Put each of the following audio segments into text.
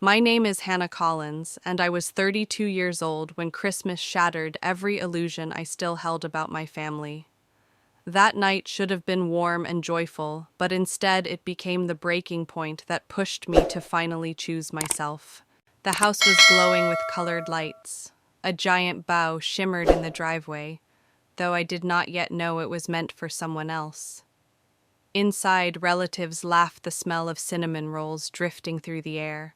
My name is Hannah Collins, and I was 32 years old when Christmas shattered every illusion I still held about my family. That night should have been warm and joyful, but instead it became the breaking point that pushed me to finally choose myself. The house was glowing with colored lights. A giant bow shimmered in the driveway, though I did not yet know it was meant for someone else. Inside, relatives laughed, the smell of cinnamon rolls drifting through the air.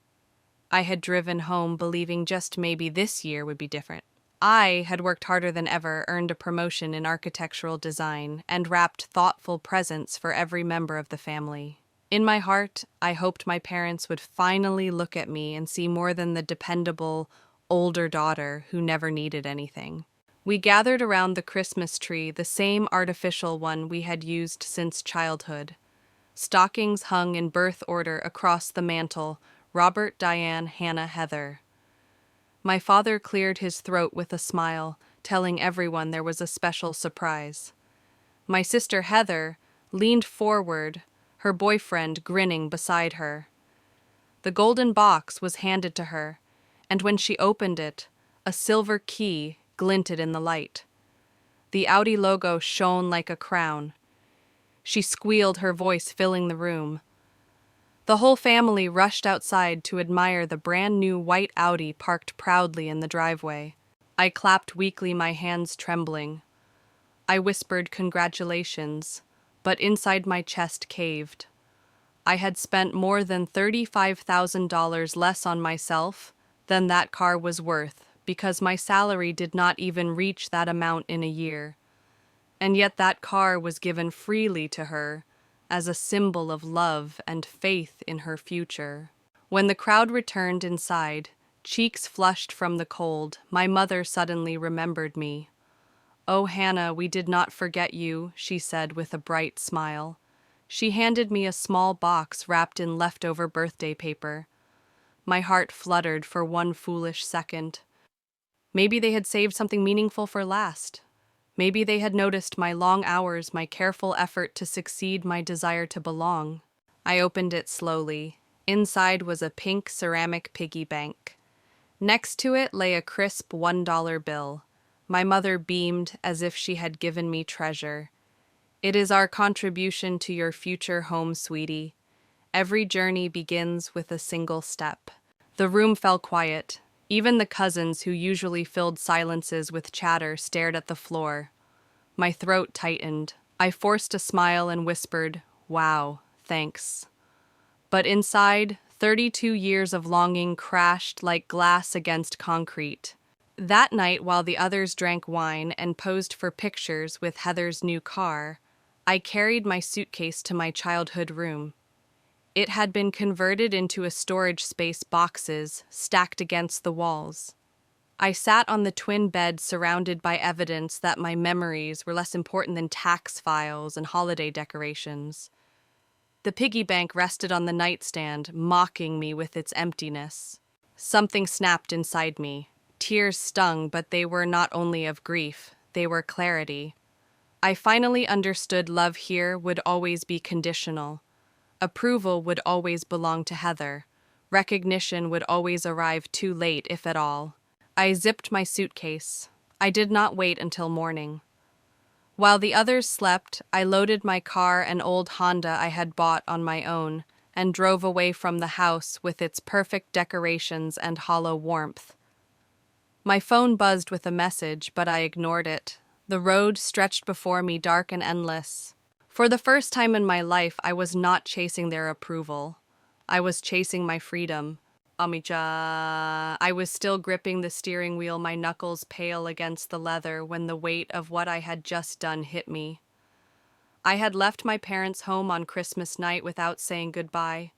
I had driven home believing just maybe this year would be different. I had worked harder than ever, earned a promotion in architectural design, and wrapped thoughtful presents for every member of the family. In my heart, I hoped my parents would finally look at me and see more than the dependable, older daughter who never needed anything. We gathered around the Christmas tree, the same artificial one we had used since childhood. Stockings hung in birth order across the mantel: Robert, Diane, Hannah, Heather. My father cleared his throat with a smile, telling everyone there was a special surprise. My sister Heather leaned forward, her boyfriend grinning beside her. The golden box was handed to her, and when she opened it, a silver key glinted in the light. The Audi logo shone like a crown. She squealed, her voice filling the room. The whole family rushed outside to admire the brand-new white Audi parked proudly in the driveway. I clapped weakly, my hands trembling. I whispered congratulations, but inside my chest caved. I had spent more than $35,000 less on myself than that car was worth, because my salary did not even reach that amount in a year. And yet that car was given freely to her, as a symbol of love and faith in her future. When the crowd returned inside, cheeks flushed from the cold, my mother suddenly remembered me. "Oh, Hannah, we did not forget you," she said with a bright smile. She handed me a small box wrapped in leftover birthday paper. My heart fluttered for one foolish second. Maybe they had saved something meaningful for last. Maybe they had noticed my long hours, my careful effort to succeed, my desire to belong. I opened it slowly. Inside was a pink ceramic piggy bank. Next to it lay a crisp $1 bill. My mother beamed as if she had given me treasure. "It is our contribution to your future home, sweetie. Every journey begins with a single step." The room fell quiet. Even the cousins, who usually filled silences with chatter, stared at the floor. My throat tightened. I forced a smile and whispered, "Wow, thanks." But inside, 32 years of longing crashed like glass against concrete. That night, while the others drank wine and posed for pictures with Heather's new car, I carried my suitcase to my childhood room. It had been converted into a storage space, boxes stacked against the walls. I sat on the twin bed surrounded by evidence that my memories were less important than tax files and holiday decorations. The piggy bank rested on the nightstand, mocking me with its emptiness. Something snapped inside me. Tears stung, but they were not only of grief, they were clarity. I finally understood love here would always be conditional. Approval would always belong to Heather. Recognition would always arrive too late, if at all. I zipped my suitcase. I did not wait until morning. While the others slept, I loaded my car, an old Honda I had bought on my own, and drove away from the house with its perfect decorations and hollow warmth. My phone buzzed with a message, but I ignored it. The road stretched before me, dark and endless. For the first time in my life, I was not chasing their approval. I was chasing my freedom. Amija. I was still gripping the steering wheel, my knuckles pale against the leather, when the weight of what I had just done hit me. I had left my parents' home on Christmas night without saying goodbye.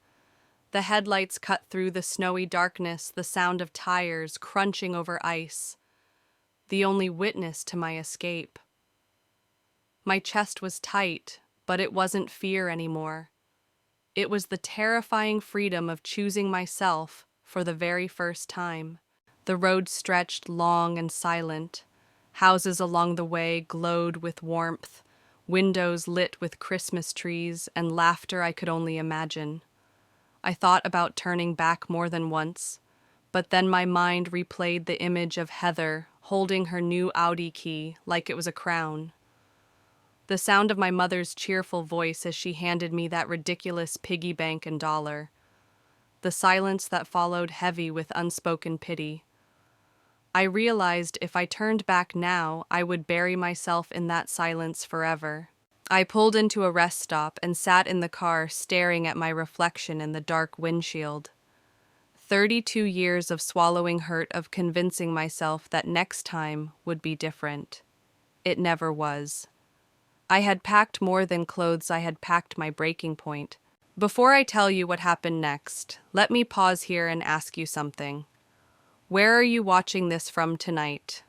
The headlights cut through the snowy darkness, the sound of tires crunching over ice, the only witness to my escape. My chest was tight, but it wasn't fear anymore. It was the terrifying freedom of choosing myself for the very first time. The road stretched long and silent. Houses along the way glowed with warmth, windows lit with Christmas trees and laughter I could only imagine. I thought about turning back more than once, but then my mind replayed the image of Heather holding her new Audi key like it was a crown. The sound of my mother's cheerful voice as she handed me that ridiculous piggy bank and dollar. The silence that followed heavy with unspoken pity. I realized if I turned back now, I would bury myself in that silence forever. I pulled into a rest stop and sat in the car staring at my reflection in the dark windshield. 32 years of swallowing hurt of convincing myself that next time would be different. It never was. I had packed more than clothes, I had packed my breaking point. Before I tell you what happened next, let me pause here and ask you something. Where are you watching this from tonight?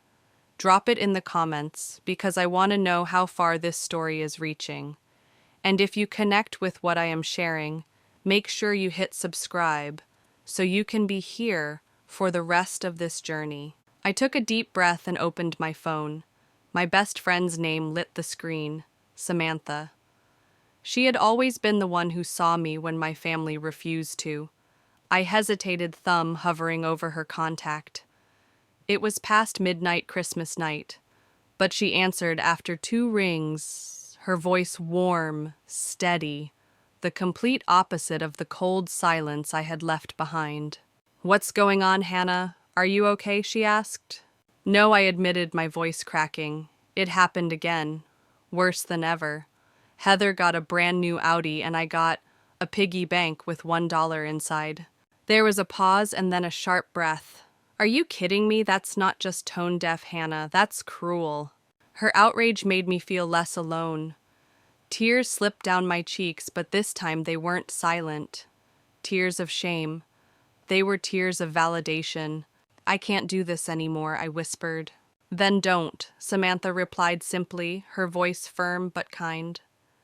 Drop it in the comments because I want to know how far this story is reaching. And if you connect with what I am sharing, make sure you hit subscribe so you can be here for the rest of this journey. I took a deep breath and opened my phone. My best friend's name lit the screen, Samantha. She had always been the one who saw me when my family refused to. I hesitated, thumb hovering over her contact. It was past midnight Christmas night, but she answered after 2 rings, her voice warm, steady, the complete opposite of the cold silence I had left behind. "What's going on, Hannah? Are you okay?" she asked. "No," I admitted, my voice cracking. It happened again. Worse than ever. Heather got a brand new Audi and I got a piggy bank with $1 inside. There was a pause and then a sharp breath. "Are you kidding me? That's not just tone-deaf, Hannah. That's cruel." Her outrage made me feel less alone. Tears slipped down my cheeks, but this time they weren't silent. Tears of shame. They were tears of validation. "I can't do this anymore," I whispered. "Then don't," Samantha replied simply, her voice firm but kind.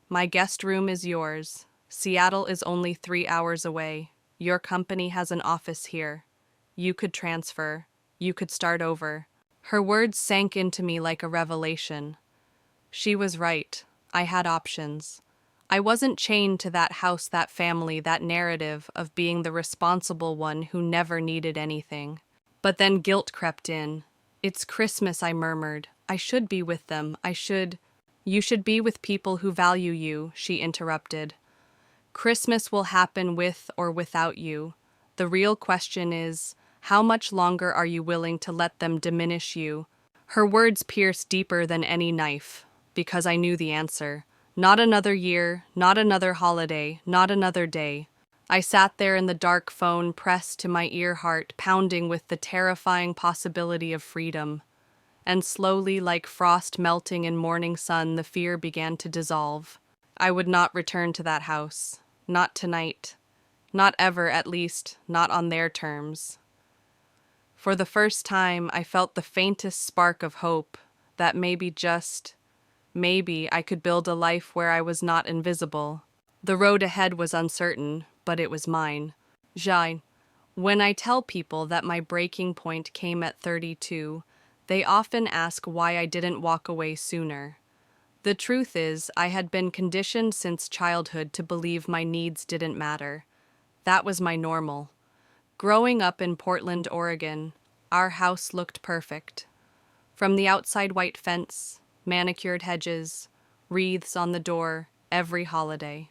"My guest room is yours. Seattle is only 3 hours away. Your company has an office here. You could transfer. You could start over." Her words sank into me like a revelation. She was right. I had options. I wasn't chained to that house, that family, that narrative of being the responsible one who never needed anything. But then guilt crept in. "It's Christmas," I murmured. "I should be with them. You should be with people who value you," she interrupted. "Christmas will happen with or without you. The real question is, how much longer are you willing to let them diminish you?" Her words pierced deeper than any knife, because I knew the answer. Not another year, not another holiday, not another day. I sat there in the dark, phone pressed to my ear, heart pounding with the terrifying possibility of freedom. And slowly, like frost melting in morning sun, the fear began to dissolve. I would not return to that house. Not tonight. Not ever, at least, not on their terms. For the first time, I felt the faintest spark of hope that maybe, just maybe, I could build a life where I was not invisible. The road ahead was uncertain, but it was mine. When I tell people that my breaking point came at 32, they often ask why I didn't walk away sooner. The truth is, I had been conditioned since childhood to believe my needs didn't matter. That was my normal. Growing up in Portland, Oregon, our house looked perfect. From the outside, white fence, manicured hedges, wreaths on the door, every holiday.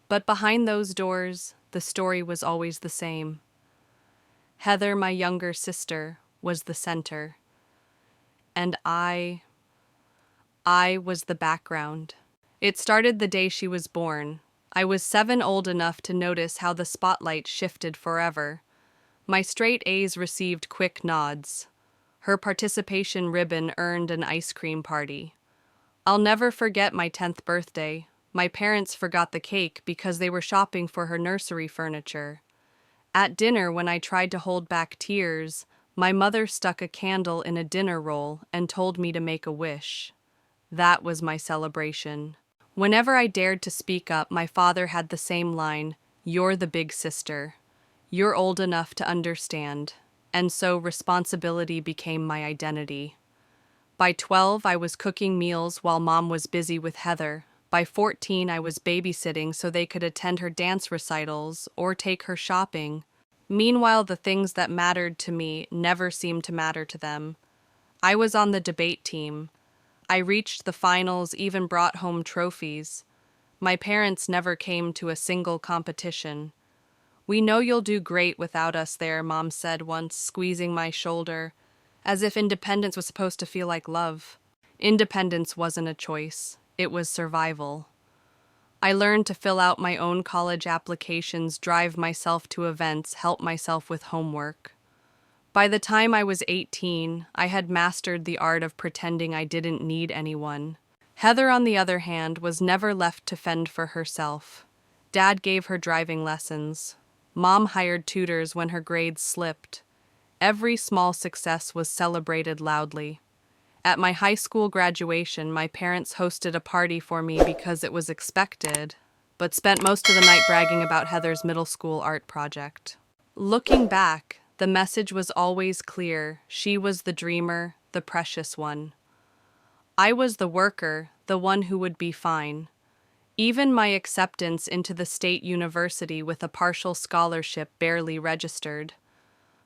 But behind those doors, the story was always the same. Heather, my younger sister, was the center. And I was the background. It started the day she was born. I was 7, old enough to notice how the spotlight shifted forever. My straight A's received quick nods. Her participation ribbon earned an ice cream party. I'll never forget my 10th birthday. My parents forgot the cake because they were shopping for her nursery furniture. At dinner, when I tried to hold back tears, my mother stuck a candle in a dinner roll and told me to make a wish. That was my celebration. Whenever I dared to speak up, my father had the same line, "You're the big sister. You're old enough to understand." And so responsibility became my identity. By 12, I was cooking meals while Mom was busy with Heather, By 14, I was babysitting so they could attend her dance recitals or take her shopping. Meanwhile, the things that mattered to me never seemed to matter to them. I was on the debate team. I reached the finals, even brought home trophies. My parents never came to a single competition. "We know you'll do great without us there," Mom said once, squeezing my shoulder, as if independence was supposed to feel like love. Independence wasn't a choice, it was survival. I learned to fill out my own college applications, drive myself to events, help myself with homework. By the time I was 18, I had mastered the art of pretending I didn't need anyone. Heather, on the other hand, was never left to fend for herself. Dad gave her driving lessons. Mom hired tutors when her grades slipped. Every small success was celebrated loudly. At my high school graduation, my parents hosted a party for me because it was expected, but spent most of the night bragging about Heather's middle school art project. Looking back, the message was always clear. She was the dreamer, the precious one. I was the worker, the one who would be fine. Even my acceptance into the state university with a partial scholarship barely registered.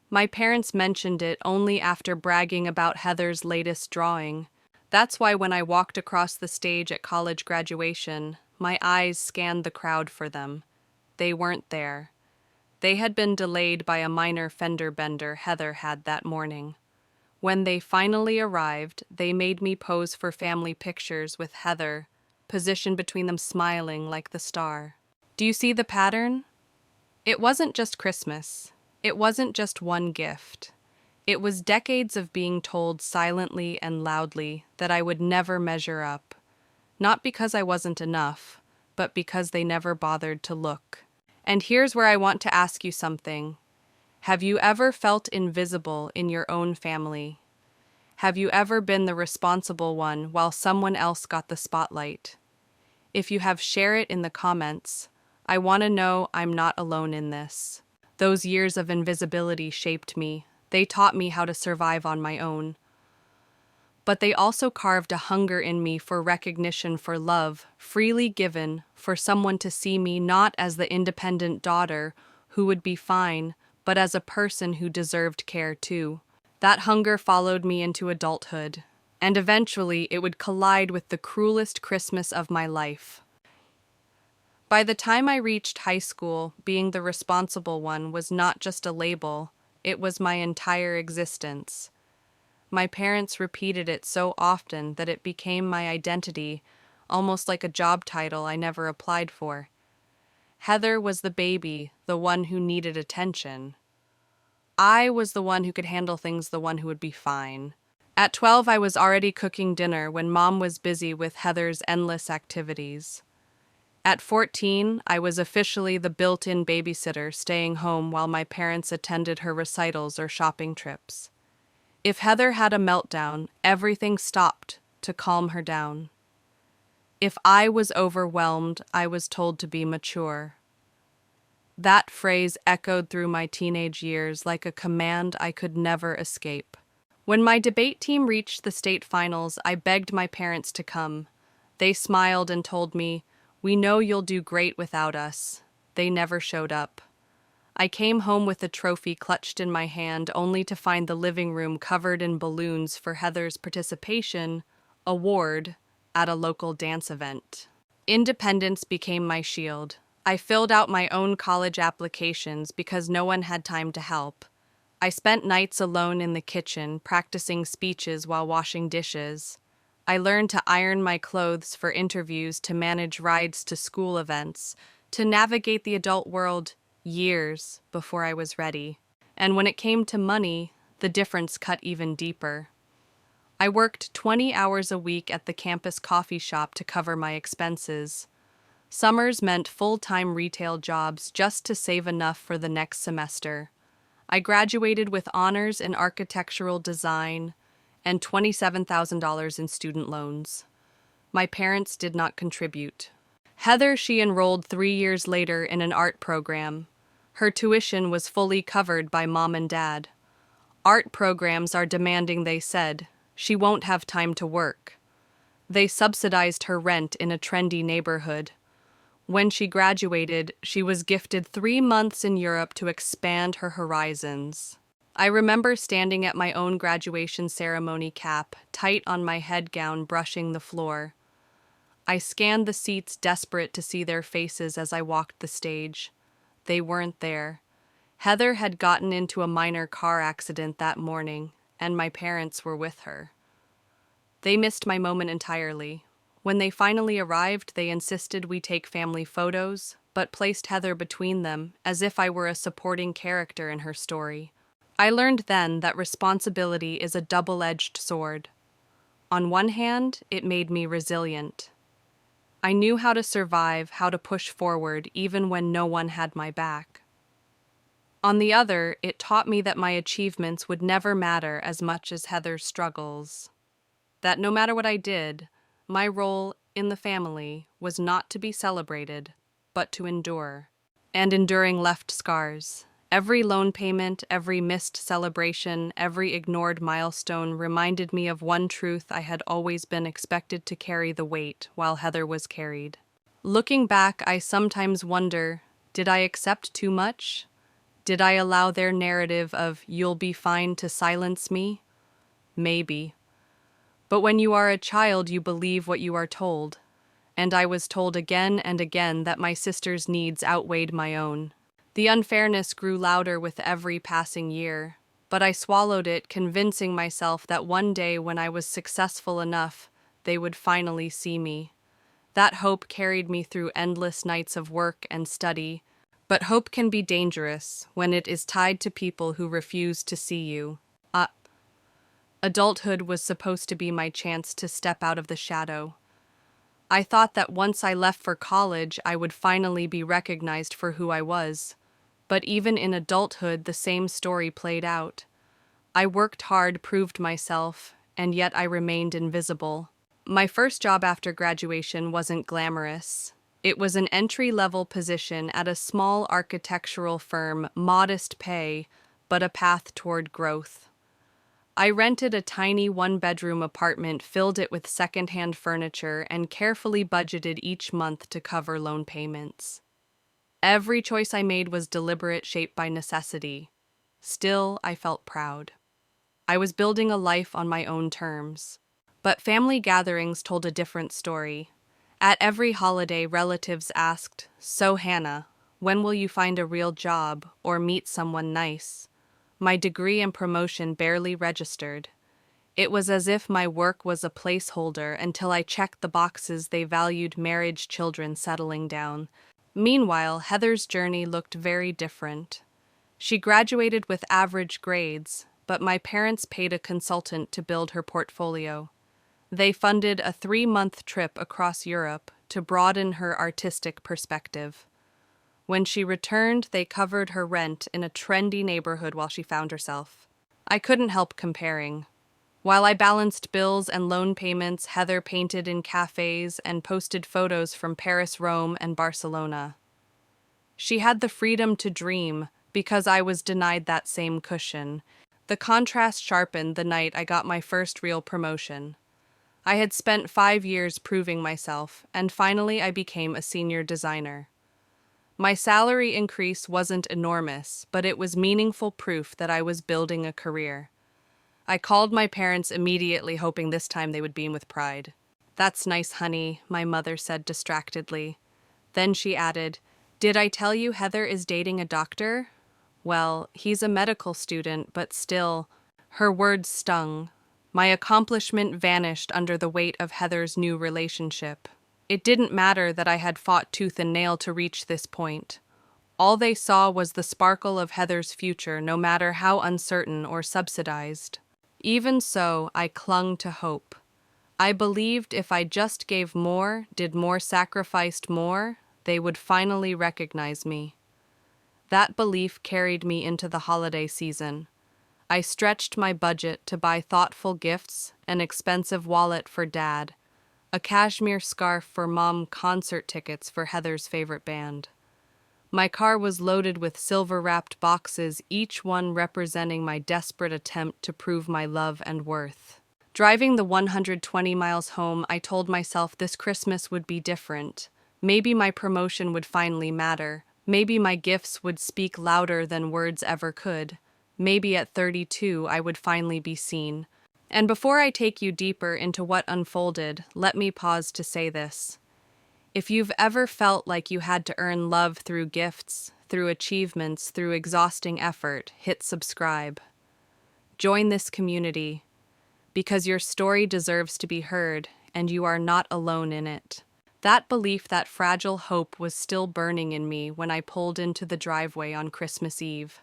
My parents mentioned it only after bragging about Heather's latest drawing. That's why when I walked across the stage at college graduation, my eyes scanned the crowd for them. They weren't there. They had been delayed by a minor fender bender Heather had that morning. When they finally arrived, they made me pose for family pictures with Heather, positioned between them, smiling like the star. Do you see the pattern? It wasn't just Christmas. It wasn't just one gift. It was decades of being told silently and loudly that I would never measure up. Not because I wasn't enough, but because they never bothered to look. And here's where I want to ask you something. Have you ever felt invisible in your own family? Have you ever been the responsible one while someone else got the spotlight? If you have, share it in the comments. I want to know I'm not alone in this. Those years of invisibility shaped me. They taught me how to survive on my own. But they also carved a hunger in me for recognition, for love, freely given, for someone to see me not as the independent daughter who would be fine, but as a person who deserved care too. That hunger followed me into adulthood, and eventually it would collide with the cruelest Christmas of my life. By the time I reached high school, being the responsible one was not just a label, it was my entire existence. My parents repeated it so often that it became my identity, almost like a job title I never applied for. Heather was the baby, the one who needed attention. I was the one who could handle things, the one who would be fine. At 12, I was already cooking dinner when Mom was busy with Heather's endless activities. At 14, I was officially the built-in babysitter, staying home while my parents attended her recitals or shopping trips. If Heather had a meltdown, everything stopped to calm her down. If I was overwhelmed, I was told to be mature. That phrase echoed through my teenage years like a command I could never escape. When my debate team reached the state finals, I begged my parents to come. They smiled and told me, "We know you'll do great without us." They never showed up. I came home with the trophy clutched in my hand, only to find the living room covered in balloons for Heather's participation award at a local dance event. Independence became my shield. I filled out my own college applications because no one had time to help. I spent nights alone in the kitchen, practicing speeches while washing dishes. I learned to iron my clothes for interviews, to manage rides to school events, to navigate the adult world years before I was ready. And when it came to money, the difference cut even deeper. I worked 20 hours a week at the campus coffee shop to cover my expenses. Summers meant full-time retail jobs just to save enough for the next semester. I graduated with honors in architectural design and $27,000 in student loans. My parents did not contribute. Heather, she enrolled 3 years later in an art program. Her tuition was fully covered by Mom and Dad. Art programs are demanding, they said. She won't have time to work. They subsidized her rent in a trendy neighborhood. When she graduated, she was gifted 3 months in Europe to expand her horizons. I remember standing at my own graduation ceremony cap, tight on my head gown, brushing the floor. I scanned the seats, desperate to see their faces as I walked the stage. They weren't there. Heather had gotten into a minor car accident that morning, and my parents were with her. They missed my moment entirely. When they finally arrived, they insisted we take family photos, but placed Heather between them, as if I were a supporting character in her story. I learned then that responsibility is a double-edged sword. On one hand, it made me resilient. I knew how to survive, how to push forward, even when no one had my back. On the other, it taught me that my achievements would never matter as much as Heather's struggles. That no matter what I did, my role in the family was not to be celebrated, but to endure. And enduring left scars. Every loan payment, every missed celebration, every ignored milestone reminded me of one truth: I had always been expected to carry the weight while Heather was carried. Looking back, I sometimes wonder, did I accept too much? Did I allow their narrative of "you'll be fine" to silence me? Maybe. But when you are a child, you believe what you are told. And I was told again and again that my sister's needs outweighed my own. The unfairness grew louder with every passing year, but I swallowed it, convincing myself that one day when I was successful enough, they would finally see me. That hope carried me through endless nights of work and study, but hope can be dangerous when it is tied to people who refuse to see you. Adulthood was supposed to be my chance to step out of the shadow. I thought that once I left for college, I would finally be recognized for who I was. But even in adulthood, the same story played out. I worked hard, proved myself, and yet I remained invisible. My first job after graduation wasn't glamorous. It was an entry-level position at a small architectural firm, modest pay, but a path toward growth. I rented a tiny one-bedroom apartment, filled it with secondhand furniture, and carefully budgeted each month to cover loan payments. Every choice I made was deliberate, shaped by necessity. Still, I felt proud. I was building a life on my own terms. But family gatherings told a different story. At every holiday, relatives asked, "So Hannah, when will you find a real job or meet someone nice?" My degree and promotion barely registered. It was as if my work was a placeholder until I checked the boxes. They valued marriage, children, settling down. Meanwhile, Heather's journey looked very different. She graduated with average grades, but my parents paid a consultant to build her portfolio. They funded a 3-month trip across Europe to broaden her artistic perspective. When she returned, they covered her rent in a trendy neighborhood while she found herself. I couldn't help comparing. While I balanced bills and loan payments, Heather painted in cafes and posted photos from Paris, Rome, and Barcelona. She had the freedom to dream because I was denied that same cushion. The contrast sharpened the night I got my first real promotion. I had spent 5 years proving myself, and finally I became a senior designer. My salary increase wasn't enormous, but it was meaningful proof that I was building a career. I called my parents immediately, hoping this time they would beam with pride. "That's nice, honey," my mother said distractedly. Then she added, "Did I tell you Heather is dating a doctor?" "Well, he's a medical student, but still." Her words stung. My accomplishment vanished under the weight of Heather's new relationship. It didn't matter that I had fought tooth and nail to reach this point. All they saw was the sparkle of Heather's future, no matter how uncertain or subsidized. Even so, I clung to hope. I believed if I just gave more, did more, sacrificed more, they would finally recognize me. That belief carried me into the holiday season. I stretched my budget to buy thoughtful gifts, an expensive wallet for Dad, a cashmere scarf for Mom, concert tickets for Heather's favorite band. My car was loaded with silver-wrapped boxes, each one representing my desperate attempt to prove my love and worth. Driving the 120 miles home, I told myself this Christmas would be different. Maybe my promotion would finally matter. Maybe my gifts would speak louder than words ever could. Maybe at 32 I would finally be seen. And before I take you deeper into what unfolded, let me pause to say this. If you've ever felt like you had to earn love through gifts, through achievements, through exhausting effort, hit subscribe. Join this community, because your story deserves to be heard, and you are not alone in it. That belief, that fragile hope was still burning in me when I pulled into the driveway on Christmas Eve.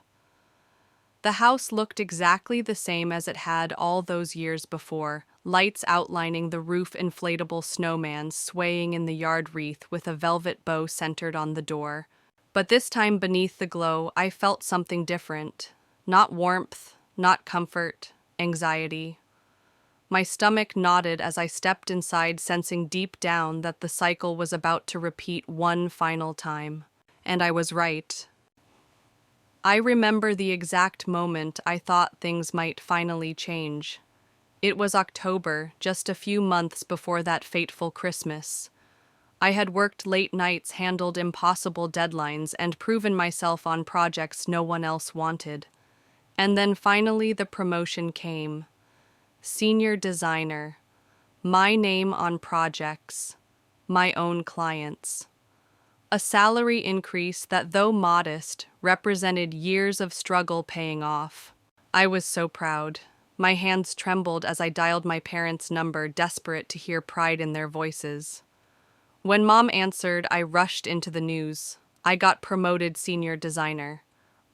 The house looked exactly the same as it had all those years before, lights outlining the roof, inflatable snowman swaying in the yard wreath with a velvet bow centered on the door. But this time beneath the glow, I felt something different. Not warmth, not comfort, anxiety. My stomach knotted as I stepped inside, sensing deep down that the cycle was about to repeat one final time. And I was right. I remember the exact moment I thought things might finally change. It was October, just a few months before that fateful Christmas. I had worked late nights, handled impossible deadlines, and proven myself on projects no one else wanted. And then finally the promotion came. Senior designer. My name on projects. My own clients. A salary increase that, though modest, represented years of struggle paying off. I was so proud. My hands trembled as I dialed my parents' number, desperate to hear pride in their voices. When Mom answered, I rushed into the news. I got promoted senior designer.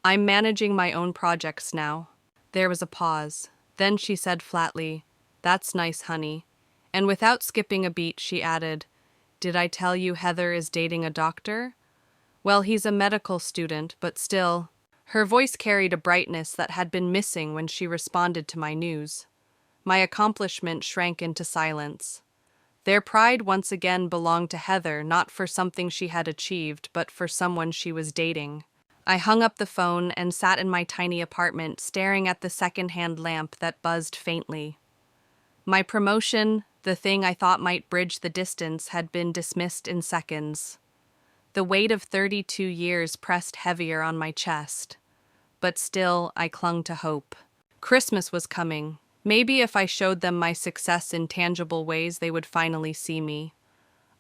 I'm managing my own projects now. There was a pause. Then she said flatly, "That's nice, honey." And without skipping a beat, she added, "Did I tell you Heather is dating a doctor?" "Well, he's a medical student, but still." Her voice carried a brightness that had been missing when she responded to my news. My accomplishment shrank into silence. Their pride once again belonged to Heather, not for something she had achieved, but for someone she was dating. I hung up the phone and sat in my tiny apartment, staring at the second-hand lamp that buzzed faintly. My promotion, the thing I thought might bridge the distance, had been dismissed in seconds. The weight of 32 years pressed heavier on my chest. But still, I clung to hope. Christmas was coming. Maybe if I showed them my success in tangible ways, they would finally see me.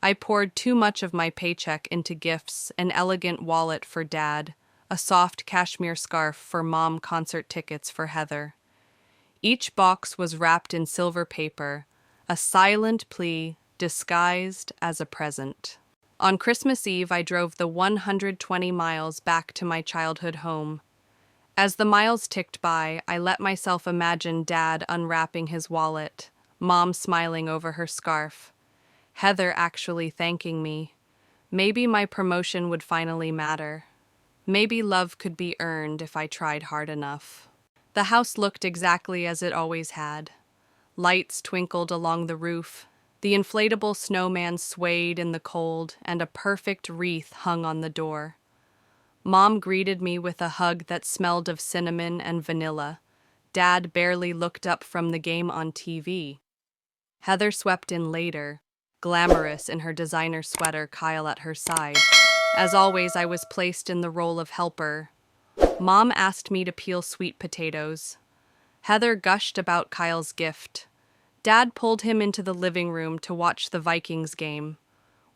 I poured too much of my paycheck into gifts, an elegant wallet for Dad, a soft cashmere scarf for Mom, concert tickets for Heather. Each box was wrapped in silver paper, a silent plea disguised as a present. On Christmas Eve, I drove the 120 miles back to my childhood home. As the miles ticked by, I let myself imagine Dad unwrapping his wallet, Mom smiling over her scarf, Heather actually thanking me. Maybe my promotion would finally matter. Maybe love could be earned if I tried hard enough. The house looked exactly as it always had. Lights twinkled along the roof, the inflatable snowman swayed in the cold, and a perfect wreath hung on the door. Mom greeted me with a hug that smelled of cinnamon and vanilla. Dad barely looked up from the game on TV. Heather swept in later, glamorous in her designer sweater, Kyle at her side. As always, I was placed in the role of helper. Mom asked me to peel sweet potatoes. Heather gushed about Kyle's gift. Dad pulled him into the living room to watch the Vikings game.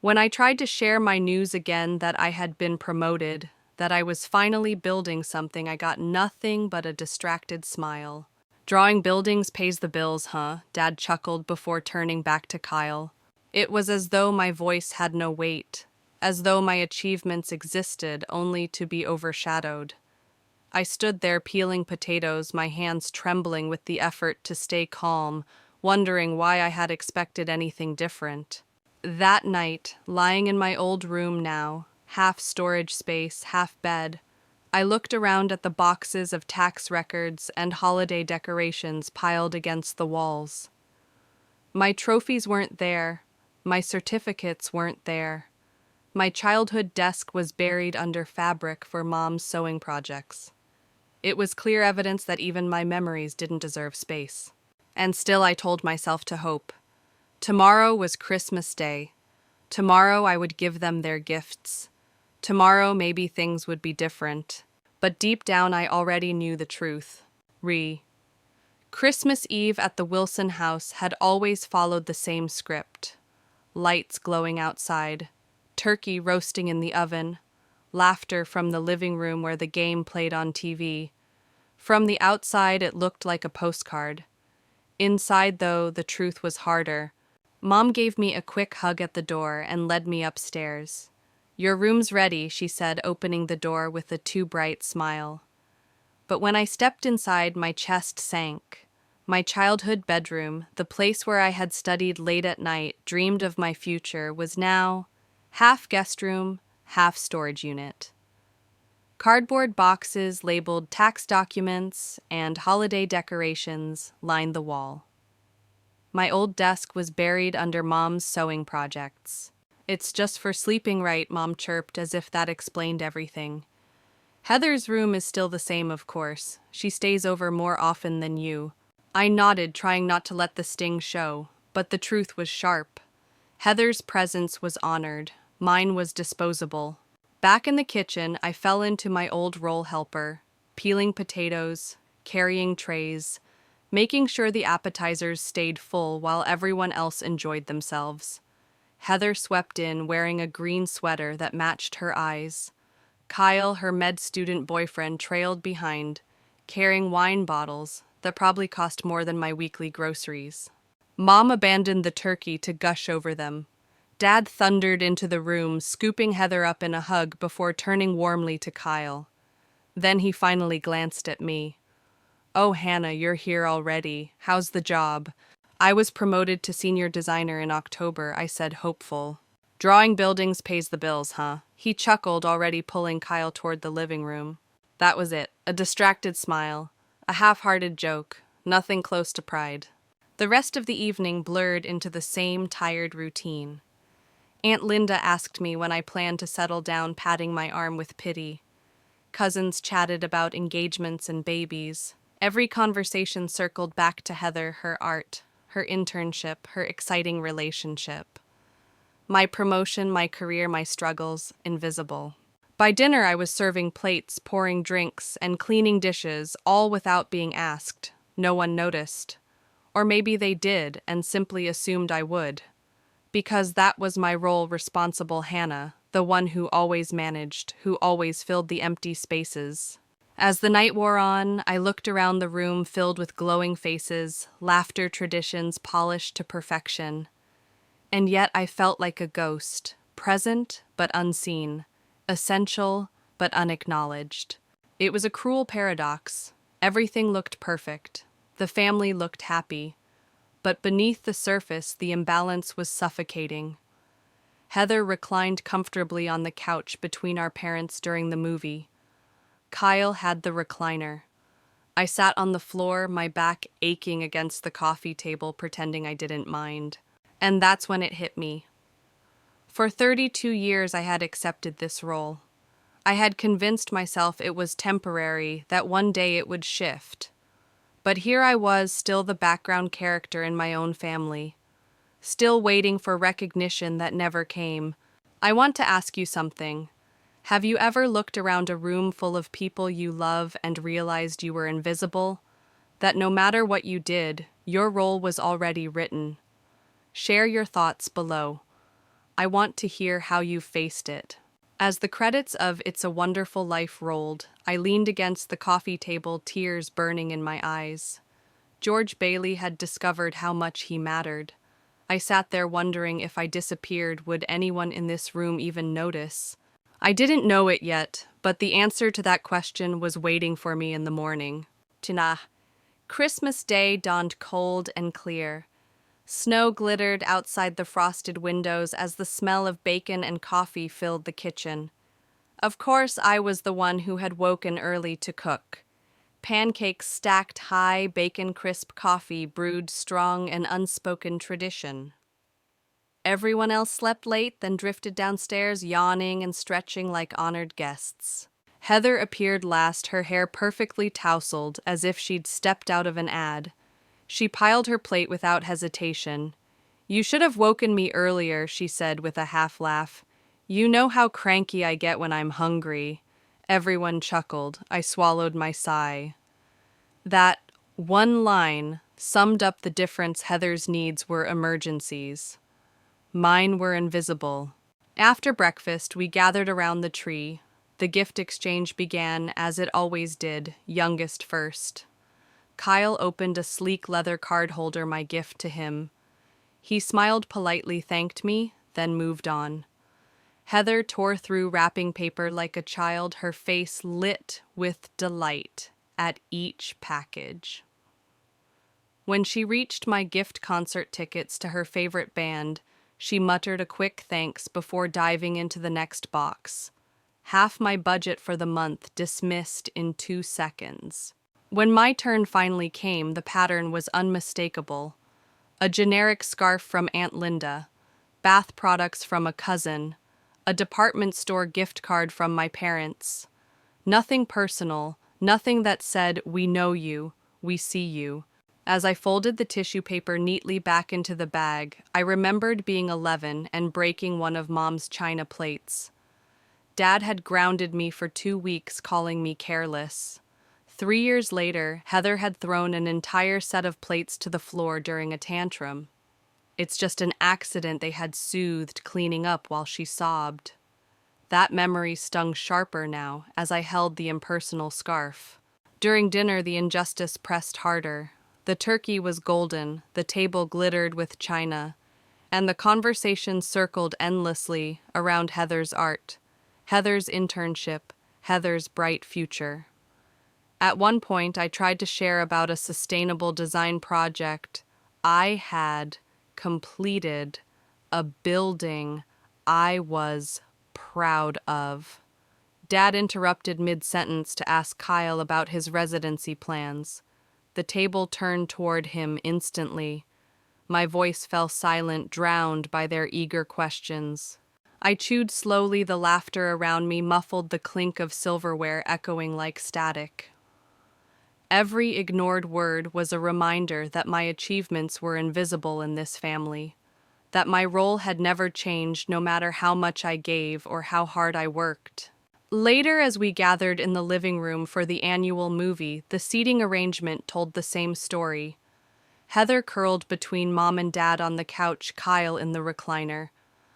When I tried to share my news again that I had been promoted, that I was finally building something, I got nothing but a distracted smile. "Drawing buildings pays the bills, huh?" Dad chuckled before turning back to Kyle. It was as though my voice had no weight, as though my achievements existed only to be overshadowed. I stood there peeling potatoes, my hands trembling with the effort to stay calm, wondering why I had expected anything different. That night, lying in my old room now, half storage space, half bed, I looked around at the boxes of tax records and holiday decorations piled against the walls. My trophies weren't there. My certificates weren't there. My childhood desk was buried under fabric for Mom's sewing projects. It was clear evidence that even my memories didn't deserve space. And still I told myself to hope. Tomorrow was Christmas Day. Tomorrow I would give them their gifts. Tomorrow maybe things would be different. But deep down I already knew the truth. Christmas Eve at the Wilson house had always followed the same script. Lights glowing outside, turkey roasting in the oven, laughter from the living room where the game played on TV. From the outside it looked like a postcard. Inside, though, the truth was harder. Mom gave me a quick hug at the door and led me upstairs. "Your room's ready," she said, opening the door with a too bright smile. But when I stepped inside, my chest sank. My childhood bedroom, the place where I had studied late at night, dreamed of my future, was now half guest room, half storage unit. Cardboard boxes labeled tax documents and holiday decorations lined the wall. My old desk was buried under Mom's sewing projects. "It's just for sleeping, right?" Mom chirped, as if that explained everything. "Heather's room is still the same, of course. She stays over more often than you." I nodded, trying not to let the sting show, but the truth was sharp. Heather's presence was honored. Mine was disposable. Back in the kitchen, I fell into my old role helper, peeling potatoes, carrying trays, making sure the appetizers stayed full while everyone else enjoyed themselves. Heather swept in, wearing a green sweater that matched her eyes. Kyle, her med student boyfriend, trailed behind, carrying wine bottles that probably cost more than my weekly groceries. Mom abandoned the turkey to gush over them. Dad thundered into the room, scooping Heather up in a hug before turning warmly to Kyle. Then he finally glanced at me. "Oh, Hannah, you're here already. How's the job?" "I was promoted to senior designer in October," I said, hopeful. "Drawing buildings pays the bills, huh?" He chuckled, already pulling Kyle toward the living room. That was it, a distracted smile, a half-hearted joke, nothing close to pride. The rest of the evening blurred into the same tired routine. Aunt Linda asked me when I planned to settle down, patting my arm with pity. Cousins chatted about engagements and babies. Every conversation circled back to Heather, her art, her internship, her exciting relationship. My promotion, my career, my struggles, invisible. By dinner, I was serving plates, pouring drinks, and cleaning dishes, all without being asked. No one noticed. Or maybe they did and simply assumed I would. Because that was my role, responsible Hannah, the one who always managed, who always filled the empty spaces. As the night wore on, I looked around the room filled with glowing faces, laughter traditions polished to perfection. And yet I felt like a ghost, present but unseen, essential but unacknowledged. It was a cruel paradox. Everything looked perfect. The family looked happy. But beneath the surface, the imbalance was suffocating. Heather reclined comfortably on the couch between our parents during the movie. Kyle had the recliner. I sat on the floor, my back aching against the coffee table, pretending I didn't mind. And that's when it hit me. For 32 years I had accepted this role. I had convinced myself it was temporary, that one day it would shift. But here I was, still the background character in my own family, still waiting for recognition that never came. I want to ask you something. Have you ever looked around a room full of people you love and realized you were invisible? That no matter what you did, your role was already written? Share your thoughts below. I want to hear how you faced it. As the credits of It's a Wonderful Life rolled, I leaned against the coffee table, tears burning in my eyes. George Bailey had discovered how much he mattered. I sat there wondering if I disappeared, would anyone in this room even notice? I didn't know it yet, but the answer to that question was waiting for me in the morning. Tina. Christmas Day dawned cold and clear. Snow glittered outside the frosted windows as the smell of bacon and coffee filled the kitchen. Of course, I was the one who had woken early to cook. Pancakes stacked high, bacon-crisp coffee brewed strong and unspoken tradition. Everyone else slept late, then drifted downstairs, yawning and stretching like honored guests. Heather appeared last, her hair perfectly tousled, as if she'd stepped out of an ad. She piled her plate without hesitation. "You should have woken me earlier," she said with a half laugh. "You know how cranky I get when I'm hungry." Everyone chuckled. I swallowed my sigh. That one line summed up the difference. Heather's needs were emergencies. Mine were invisible. After breakfast, we gathered around the tree. The gift exchange began, as it always did, youngest first. Kyle opened a sleek leather card holder, my gift to him. He smiled politely, thanked me, then moved on. Heather tore through wrapping paper like a child, her face lit with delight at each package. When she reached my gift concert tickets to her favorite band, she muttered a quick thanks before diving into the next box. Half my budget for the month dismissed in 2 seconds. When my turn finally came, the pattern was unmistakable. A generic scarf from Aunt Linda, bath products from a cousin, a department store gift card from my parents. Nothing personal, nothing that said, "We know you, we see you." As I folded the tissue paper neatly back into the bag, I remembered being 11 and breaking one of Mom's china plates. Dad had grounded me for 2 weeks, calling me careless. 3 years later, Heather had thrown an entire set of plates to the floor during a tantrum. It's just an accident, they had soothed, cleaning up while she sobbed. That memory stung sharper now as I held the impersonal scarf. During dinner, the injustice pressed harder. The turkey was golden, the table glittered with china, and the conversation circled endlessly around Heather's art, Heather's internship, Heather's bright future. At one point, I tried to share about a sustainable design project I had completed, a building I was proud of. Dad interrupted mid-sentence to ask Kyle about his residency plans. The table turned toward him instantly. My voice fell silent, drowned by their eager questions. I chewed slowly, the laughter around me muffled the clink of silverware echoing like static. Every ignored word was a reminder that my achievements were invisible in this family, that my role had never changed no matter how much I gave or how hard I worked. Later, as we gathered in the living room for the annual movie, the seating arrangement told the same story. Heather curled between Mom and Dad on the couch, Kyle in the recliner.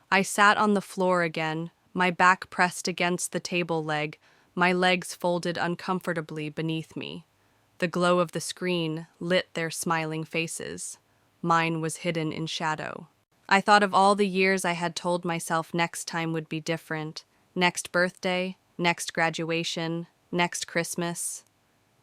I sat on the floor again, my back pressed against the table leg, my legs folded uncomfortably beneath me. The glow of the screen lit their smiling faces. Mine was hidden in shadow. I thought of all the years I had told myself next time would be different. Next birthday, next graduation, next Christmas.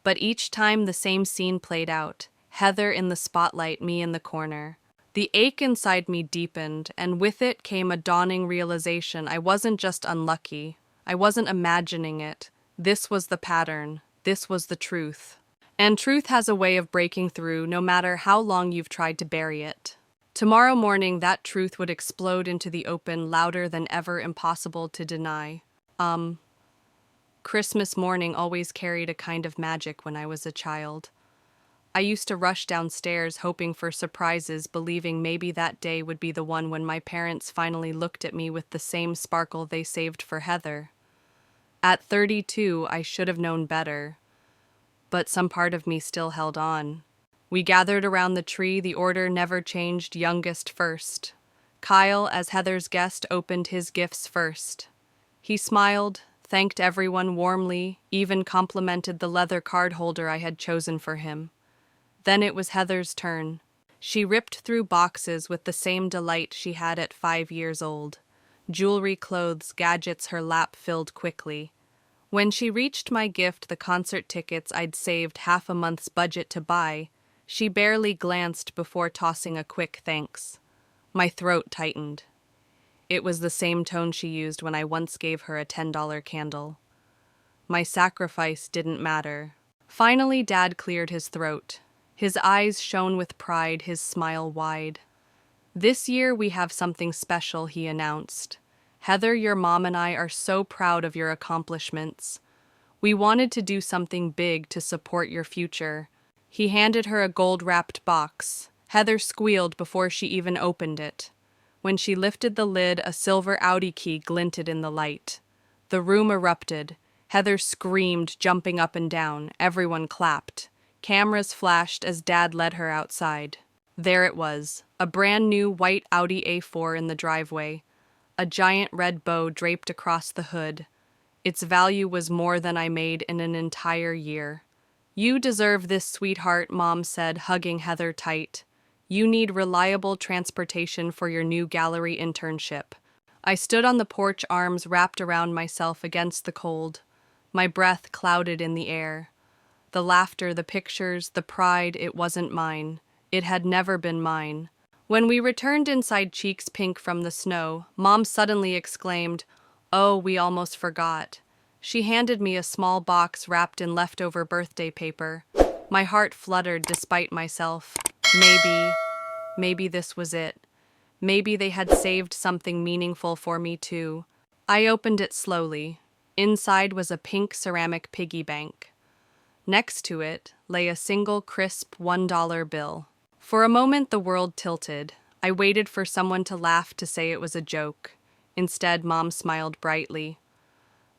But each time the same scene played out. Heather in the spotlight, me in the corner. The ache inside me deepened, and with it came a dawning realization I wasn't just unlucky. I wasn't imagining it. This was the pattern. This was the truth. And truth has a way of breaking through no matter how long you've tried to bury it. Tomorrow morning, that truth would explode into the open, louder than ever, impossible to deny. Christmas morning always carried a kind of magic when I was a child. I used to rush downstairs hoping for surprises, believing maybe that day would be the one when my parents finally looked at me with the same sparkle they saved for Heather. At 32, I should have known better, but some part of me still held on. We gathered around the tree, the order never changed, youngest first. Kyle, as Heather's guest, opened his gifts first. He smiled, thanked everyone warmly, even complimented the leather card holder I had chosen for him. Then it was Heather's turn. She ripped through boxes with the same delight she had at 5 years old. Jewelry, clothes, gadgets, her lap filled quickly. When she reached my gift, the concert tickets I'd saved half a month's budget to buy, she barely glanced before tossing a quick thanks. My throat tightened. It was the same tone she used when I once gave her a $10 candle. My sacrifice didn't matter. Finally, Dad cleared his throat. His eyes shone with pride, his smile wide. "This year we have something special," he announced. "Heather, your mom and I are so proud of your accomplishments. We wanted to do something big to support your future." He handed her a gold-wrapped box. Heather squealed before she even opened it. When she lifted the lid, a silver Audi key glinted in the light. The room erupted. Heather screamed, jumping up and down. Everyone clapped. Cameras flashed as Dad led her outside. There it was, a brand new white Audi A4 in the driveway, a giant red bow draped across the hood. Its value was more than I made in an entire year. "You deserve this, sweetheart," Mom said, hugging Heather tight. "You need reliable transportation for your new gallery internship." I stood on the porch, arms wrapped around myself against the cold. My breath clouded in the air. The laughter, the pictures, the pride, it wasn't mine. It had never been mine. When we returned inside, cheeks pink from the snow, Mom suddenly exclaimed, "Oh, we almost forgot." She handed me a small box wrapped in leftover birthday paper. My heart fluttered despite myself. Maybe this was it. Maybe they had saved something meaningful for me too. I opened it slowly. Inside was a pink ceramic piggy bank. Next to it lay a single crisp $1 bill. For a moment the world tilted. I waited for someone to laugh, to say it was a joke. Instead, Mom smiled brightly.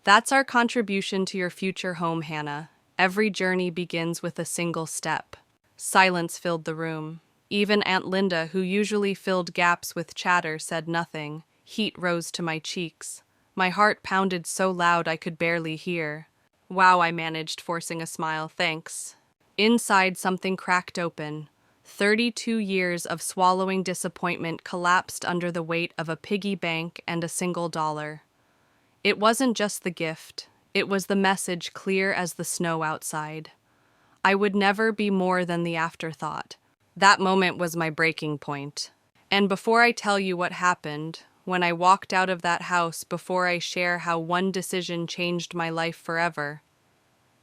"That's our contribution to your future home, Hannah. Every journey begins with a single step." Silence filled the room. Even Aunt Linda, who usually filled gaps with chatter, said nothing. Heat rose to my cheeks. My heart pounded so loud I could barely hear. "Wow," I managed, forcing a smile. "Thanks." Inside, something cracked open. 32 years of swallowing disappointment collapsed under the weight of a piggy bank and a single dollar. It wasn't just the gift. It was the message, clear as the snow outside. I would never be more than the afterthought. That moment was my breaking point. And before I tell you what happened, when I walked out of that house, before I share how one decision changed my life forever,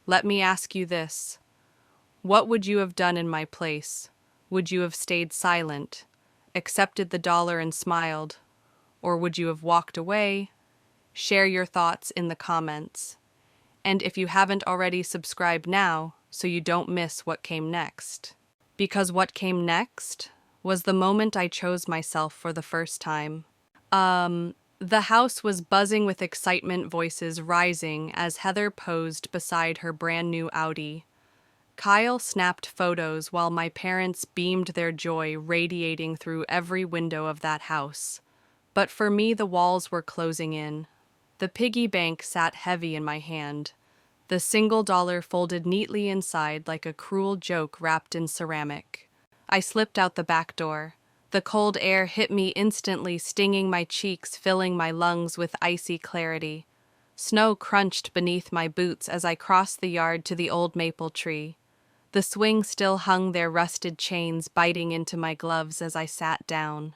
let me ask you this. What would you have done in my place? Would you have stayed silent, accepted the dollar and smiled? Or would you have walked away? Share your thoughts in the comments. And if you haven't already, subscribe now so you don't miss what came next. Because what came next was the moment I chose myself for the first time. The house was buzzing with excitement, voices rising as Heather posed beside her brand new Audi. Kyle snapped photos while my parents beamed, their joy radiating through every window of that house. But for me, the walls were closing in. The piggy bank sat heavy in my hand, the single dollar folded neatly inside like a cruel joke wrapped in ceramic. I slipped out the back door. The cold air hit me instantly, stinging my cheeks, filling my lungs with icy clarity. Snow crunched beneath my boots as I crossed the yard to the old maple tree. The swing still hung their rusted chains, biting into my gloves as I sat down.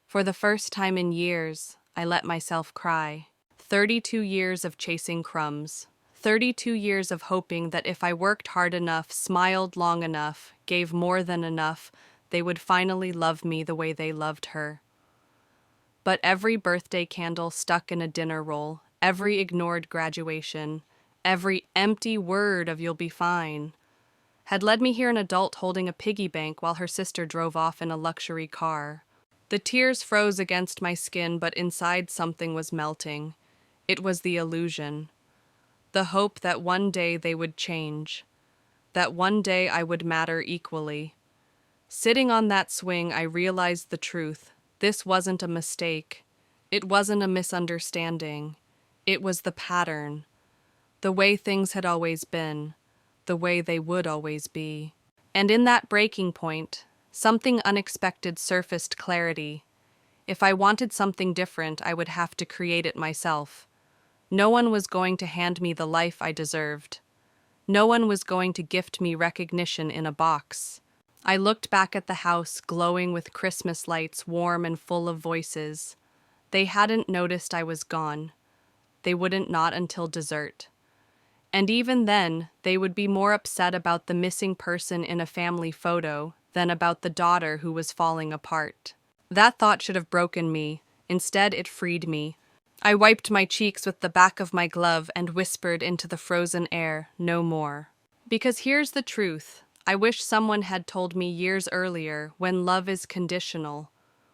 For the first time in years, I let myself cry. 32 years of chasing crumbs. 32 years of hoping that if I worked hard enough, smiled long enough, gave more than enough, they would finally love me the way they loved her. But every birthday candle stuck in a dinner roll, every ignored graduation, every empty word of "you'll be fine," had led me here, an adult holding a piggy bank while her sister drove off in a luxury car. The tears froze against my skin, but inside something was melting. It was the illusion. The hope that one day they would change. That one day I would matter equally. Sitting on that swing, I realized the truth. This wasn't a mistake. It wasn't a misunderstanding. It was the pattern. The way things had always been. The way they would always be. And in that breaking point, something unexpected surfaced: clarity. If I wanted something different, I would have to create it myself. No one was going to hand me the life I deserved. No one was going to gift me recognition in a box. I looked back at the house, glowing with Christmas lights, warm and full of voices. They hadn't noticed I was gone. They wouldn't, not until dessert. And even then, they would be more upset about the missing person in a family photo than about the daughter who was falling apart. That thought should have broken me. Instead, it freed me. I wiped my cheeks with the back of my glove and whispered into the frozen air, "No more." Because here's the truth. I wish someone had told me years earlier when love is conditional,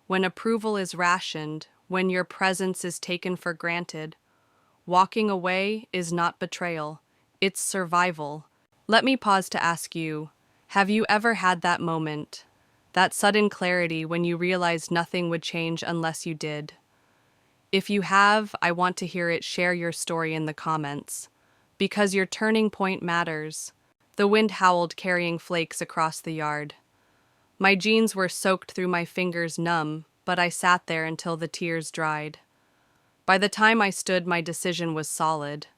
when approval is rationed, when your presence is taken for granted. Walking away is not betrayal, it's survival. Let me pause to ask you, have you ever had that moment, that sudden clarity when you realized nothing would change unless you did? If you have, I want to hear it. Share your story in the comments. Because your turning point matters. The wind howled, carrying flakes across the yard. My jeans were soaked through my fingers, numb, but I sat there until the tears dried. By the time I stood, my decision was solid.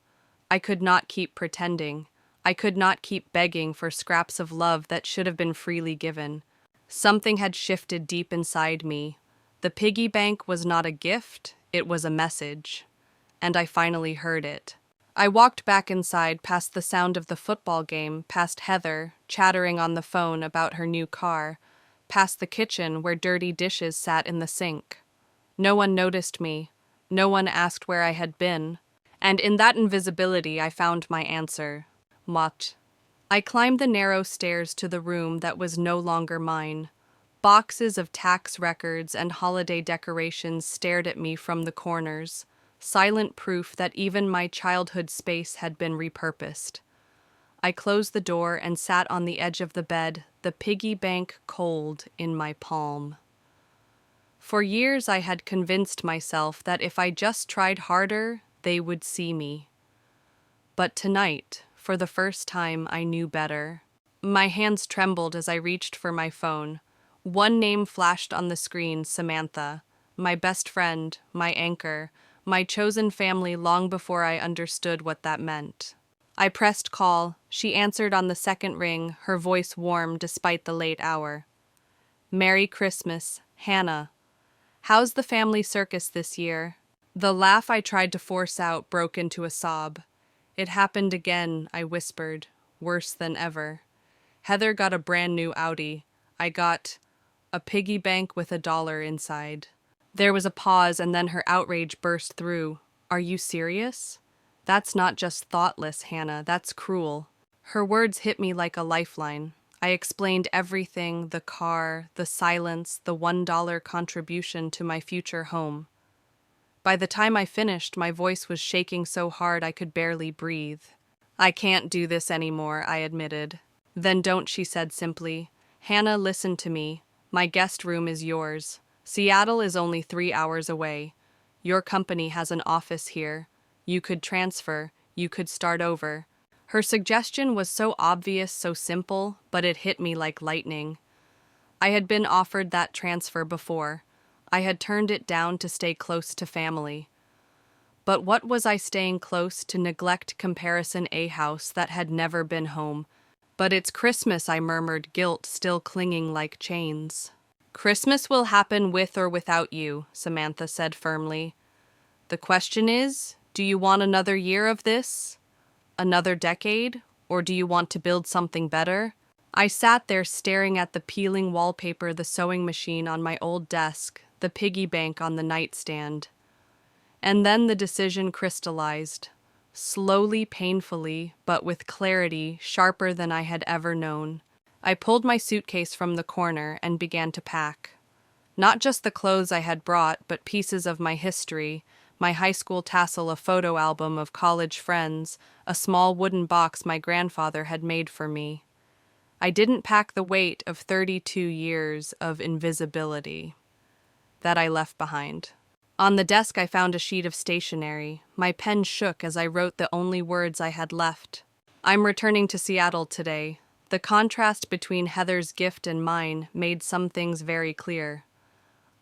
I could not keep pretending. I could not keep begging for scraps of love that should have been freely given. Something had shifted deep inside me. The piggy bank was not a gift, it was a message. And I finally heard it. I walked back inside, past the sound of the football game, past Heather, chattering on the phone about her new car, past the kitchen where dirty dishes sat in the sink. No one noticed me. No one asked where I had been. And in that invisibility, I found my answer. What? I climbed the narrow stairs to the room that was no longer mine. Boxes of tax records and holiday decorations stared at me from the corners, silent proof that even my childhood space had been repurposed. I closed the door and sat on the edge of the bed, the piggy bank cold in my palm. For years I had convinced myself that if I just tried harder, they would see me. But tonight, for the first time, I knew better. My hands trembled as I reached for my phone. One name flashed on the screen, Samantha, my best friend, my anchor, my chosen family long before I understood what that meant. I pressed call. She answered on the second ring, her voice warm despite the late hour. Merry Christmas, Hannah. How's the family circus this year? The laugh I tried to force out broke into a sob. It happened again, I whispered, worse than ever. Heather got a brand new Audi. I got a piggy bank with $1 inside. There was a pause and then her outrage burst through. Are you serious? That's not just thoughtless, Hannah, that's cruel. Her words hit me like a lifeline. I explained everything, the car, the silence, the $1 contribution to my future home. By the time I finished, my voice was shaking so hard I could barely breathe. I can't do this anymore, I admitted. Then don't, she said simply. Hannah, listen to me. My guest room is yours. Seattle is only 3 hours away. Your company has an office here. You could transfer, you could start over. Her suggestion was so obvious, so simple, but it hit me like lightning. I had been offered that transfer before. I had turned it down to stay close to family. But what was I staying close to? Neglect, comparison, a house that had never been home. But it's Christmas, I murmured, guilt still clinging like chains. Christmas will happen with or without you, Samantha said firmly. The question is, do you want another year of this? Another decade? Or do you want to build something better? I sat there staring at the peeling wallpaper, the sewing machine on my old desk, the piggy bank on the nightstand. And then the decision crystallized. Slowly, painfully, but with clarity sharper than I had ever known. I pulled my suitcase from the corner and began to pack. Not just the clothes I had brought, but pieces of my history, my high school tassel, a photo album of college friends, a small wooden box my grandfather had made for me. I didn't pack the weight of 32 years of invisibility that I left behind. On the desk I found a sheet of stationery. My pen shook as I wrote the only words I had left. I'm returning to Seattle today. The contrast between Heather's gift and mine made some things very clear.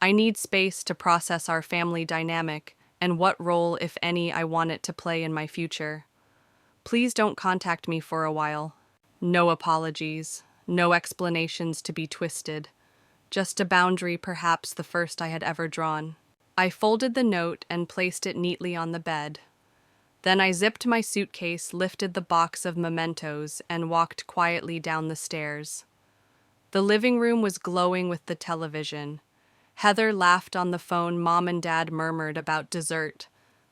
I need space to process our family dynamic and what role, if any, I want it to play in my future. Please don't contact me for a while. No apologies, no explanations to be twisted. Just a boundary, perhaps the first I had ever drawn. I folded the note and placed it neatly on the bed. Then I zipped my suitcase, lifted the box of mementos, and walked quietly down the stairs. The living room was glowing with the television. Heather laughed on the phone. Mom and Dad murmured about dessert.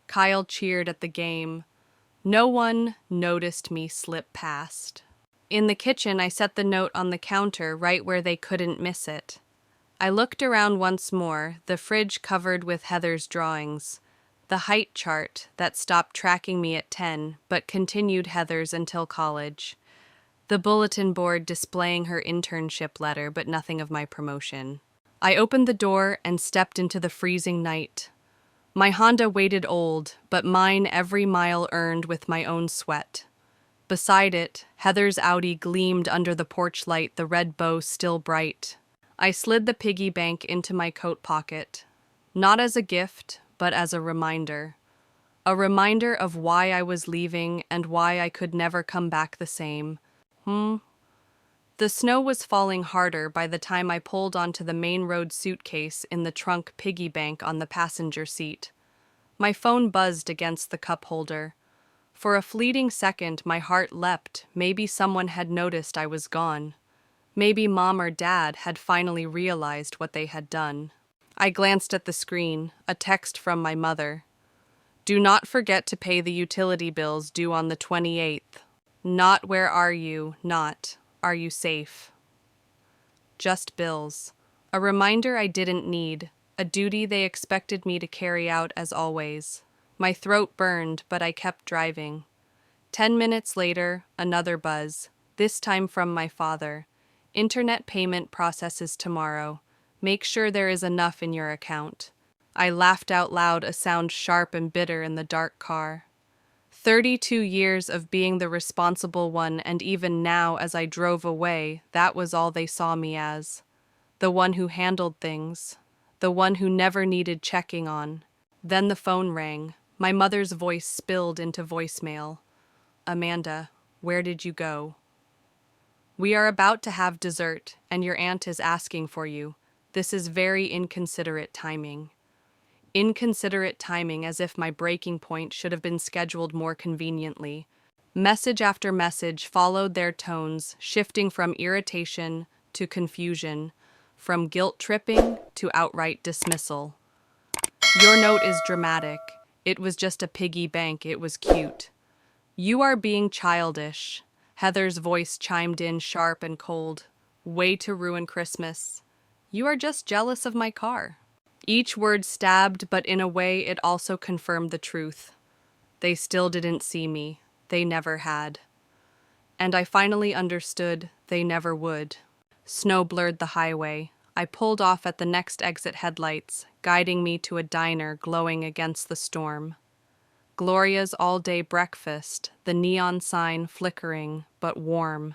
Kyle cheered at the game. No one noticed me slip past. In the kitchen, I set the note on the counter right where they couldn't miss it. I looked around once more, the fridge covered with Heather's drawings, the height chart that stopped tracking me at 10 but continued Heather's until college, the bulletin board displaying her internship letter but nothing of my promotion. I opened the door and stepped into the freezing night. My Honda waited old, but mine every mile earned with my own sweat. Beside it, Heather's Audi gleamed under the porch light, the red bow still bright. I slid the piggy bank into my coat pocket, not as a gift, but as a reminder. A reminder of why I was leaving and why I could never come back the same. The snow was falling harder by the time I pulled onto the main road, suitcase in the trunk, piggy bank on the passenger seat. My phone buzzed against the cup holder. For a fleeting second, my heart leapt. Maybe someone had noticed I was gone. Maybe Mom or Dad had finally realized what they had done. I glanced at the screen, a text from my mother. Do not forget to pay the utility bills due on the 28th. Not where are you, not are you safe. Just bills. A reminder I didn't need, a duty they expected me to carry out as always. My throat burned, but I kept driving. 10 minutes later, another buzz, this time from my father. Internet payment processes tomorrow. Make sure there is enough in your account. I laughed out loud, a sound sharp and bitter in the dark car. 32 years of being the responsible one, and even now as I drove away, that was all they saw me as. The one who handled things. The one who never needed checking on. Then the phone rang. My mother's voice spilled into voicemail. Amanda, where did you go? We are about to have dessert, and your aunt is asking for you. This is very inconsiderate timing. Inconsiderate timing, as if my breaking point should have been scheduled more conveniently. Message after message followed their tones, shifting from irritation to confusion, from guilt-tripping to outright dismissal. Your note is dramatic. It was just a piggy bank, it was cute. You are being childish. Heather's voice chimed in sharp and cold. Way to ruin Christmas. You are just jealous of my car. Each word stabbed, but in a way it also confirmed the truth. They still didn't see me. They never had. And I finally understood they never would. Snow blurred the highway. I pulled off at the next exit headlights, guiding me to a diner glowing against the storm. Gloria's all-day breakfast, the neon sign flickering, but warm.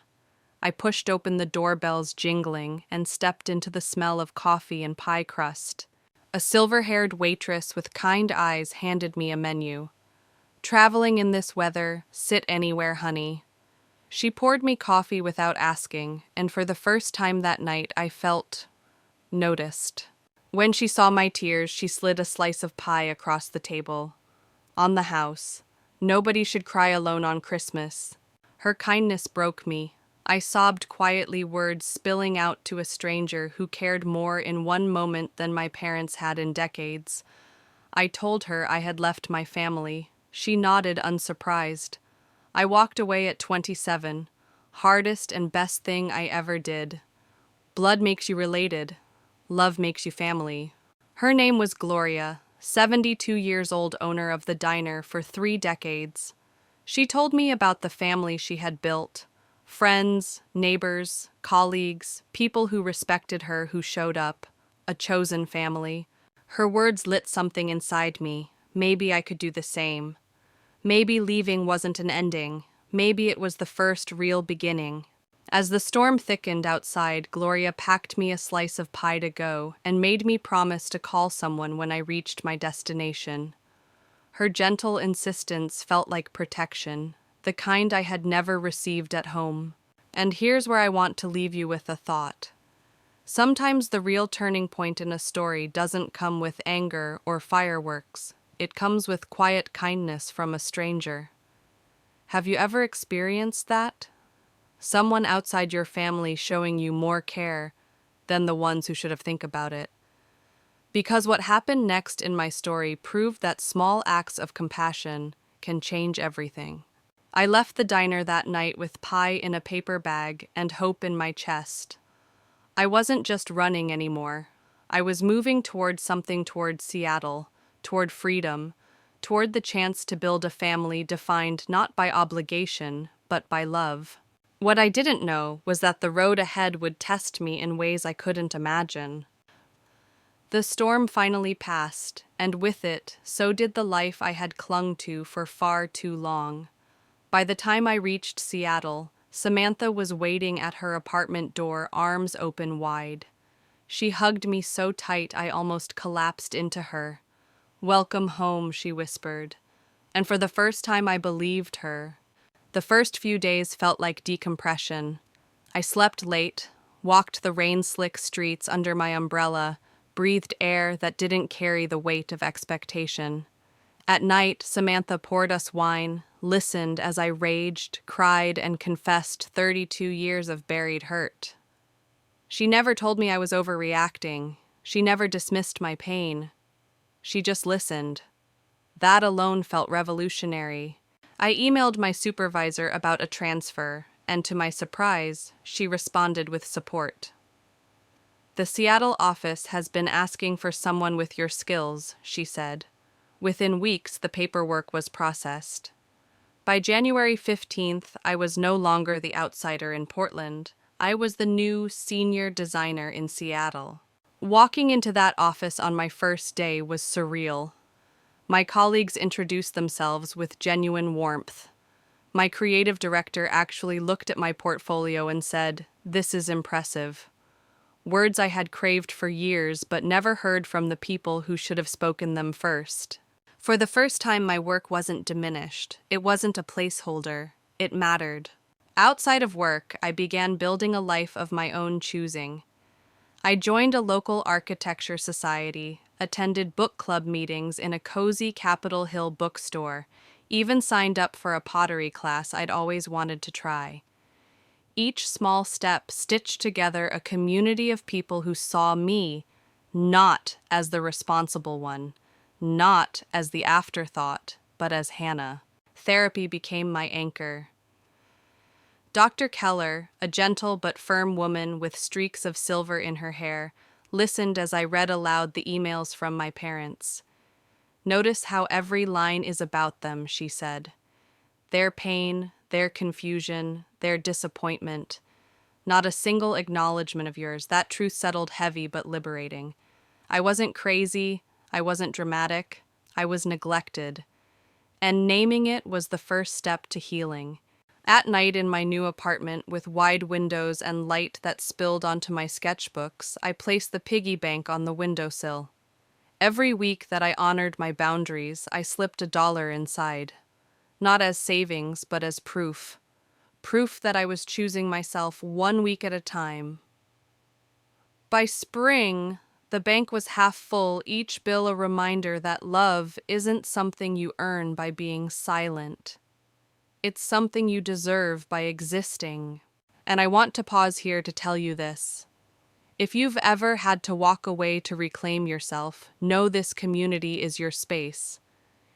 I pushed open the doorbells jingling and stepped into the smell of coffee and pie crust. A silver-haired waitress with kind eyes handed me a menu. Traveling in this weather, sit anywhere, honey. She poured me coffee without asking, and for the first time that night I felt noticed. When she saw my tears, she slid a slice of pie across the table. On the house. Nobody should cry alone on Christmas. Her kindness broke me. I sobbed quietly, words spilling out to a stranger who cared more in one moment than my parents had in decades. I told her I had left my family. She nodded, unsurprised. I walked away at 27. Hardest and best thing I ever did. Blood makes you related. Love makes you family. Her name was Gloria, 72 years old, owner of the diner for 3 decades. She told me about the family she had built. Friends, neighbors, colleagues, people who respected her, who showed up. A chosen family. Her words lit something inside me. Maybe I could do the same. Maybe leaving wasn't an ending. Maybe it was the first real beginning. As the storm thickened outside, Gloria packed me a slice of pie to go and made me promise to call someone when I reached my destination. Her gentle insistence felt like protection, the kind I had never received at home. And here's where I want to leave you with a thought. Sometimes the real turning point in a story doesn't come with anger or fireworks. It comes with quiet kindness from a stranger. Have you ever experienced that? Someone outside your family showing you more care than the ones who should have think about it. Because what happened next in my story proved that small acts of compassion can change everything. I left the diner that night with pie in a paper bag and hope in my chest. I wasn't just running anymore. I was moving toward something, toward Seattle, toward freedom, toward the chance to build a family defined not by obligation, but by love. What I didn't know was that the road ahead would test me in ways I couldn't imagine. The storm finally passed, and with it, so did the life I had clung to for far too long. By the time I reached Seattle, Samantha was waiting at her apartment door, arms open wide. She hugged me so tight I almost collapsed into her. "Welcome home," she whispered. And for the first time I believed her. The first few days felt like decompression. I slept late, walked the rain-slick streets under my umbrella, breathed air that didn't carry the weight of expectation. At night, Samantha poured us wine, listened as I raged, cried, and confessed 32 years of buried hurt. She never told me I was overreacting. She never dismissed my pain. She just listened. That alone felt revolutionary. I emailed my supervisor about a transfer, and to my surprise, she responded with support. "The Seattle office has been asking for someone with your skills," she said. Within weeks, the paperwork was processed. By January 15th, I was no longer the outsider in Portland. I was the new senior designer in Seattle. Walking into that office on my first day was surreal. My colleagues introduced themselves with genuine warmth. My creative director actually looked at my portfolio and said, "This is impressive." Words I had craved for years but never heard from the people who should have spoken them first. For the first time, my work wasn't diminished. It wasn't a placeholder. It mattered. Outside of work, I began building a life of my own choosing. I joined a local architecture society, attended book club meetings in a cozy Capitol Hill bookstore, even signed up for a pottery class I'd always wanted to try. Each small step stitched together a community of people who saw me not as the responsible one, not as the afterthought, but as Hannah. Therapy became my anchor. Dr. Keller, a gentle but firm woman with streaks of silver in her hair, listened as I read aloud the emails from my parents. "Notice how every line is about them," she said. "Their pain, their confusion, their disappointment. Not a single acknowledgement of yours." That truth settled heavy but liberating. I wasn't crazy. I wasn't dramatic. I was neglected. And naming it was the first step to healing. At night in my new apartment, with wide windows and light that spilled onto my sketchbooks, I placed the piggy bank on the windowsill. Every week that I honored my boundaries, I slipped $1 inside. Not as savings, but as proof. Proof that I was choosing myself 1 week at a time. By spring, the bank was half full, each bill a reminder that love isn't something you earn by being silent. It's something you deserve by existing. And I want to pause here to tell you this. If you've ever had to walk away to reclaim yourself, know this community is your space.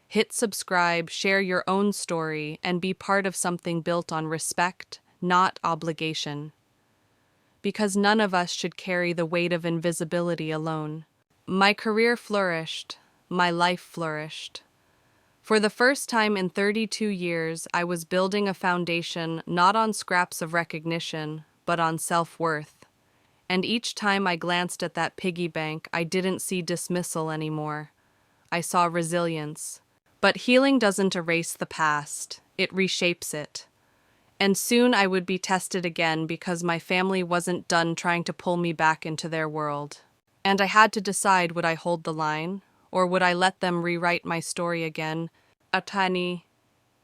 Hit subscribe, share your own story, and be part of something built on respect, not obligation. Because none of us should carry the weight of invisibility alone. My career flourished. My life flourished. For the first time in 32 years, I was building a foundation not on scraps of recognition, but on self-worth. And each time I glanced at that piggy bank, I didn't see dismissal anymore. I saw resilience. But healing doesn't erase the past. It reshapes it. And soon I would be tested again because my family wasn't done trying to pull me back into their world. And I had to decide, would I hold the line, or would I let them rewrite my story again? Atani.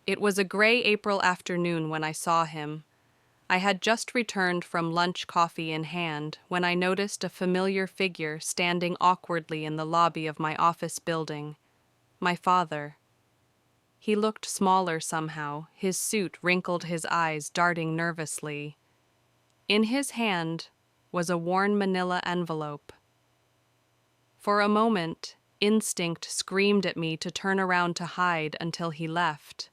It was a gray April afternoon when I saw him. I had just returned from lunch, coffee in hand, when I noticed a familiar figure standing awkwardly in the lobby of my office building. My father. He looked smaller somehow, his suit wrinkled, his eyes darting nervously. In his hand was a worn manila envelope. For a moment, instinct screamed at me to turn around to hide until he left.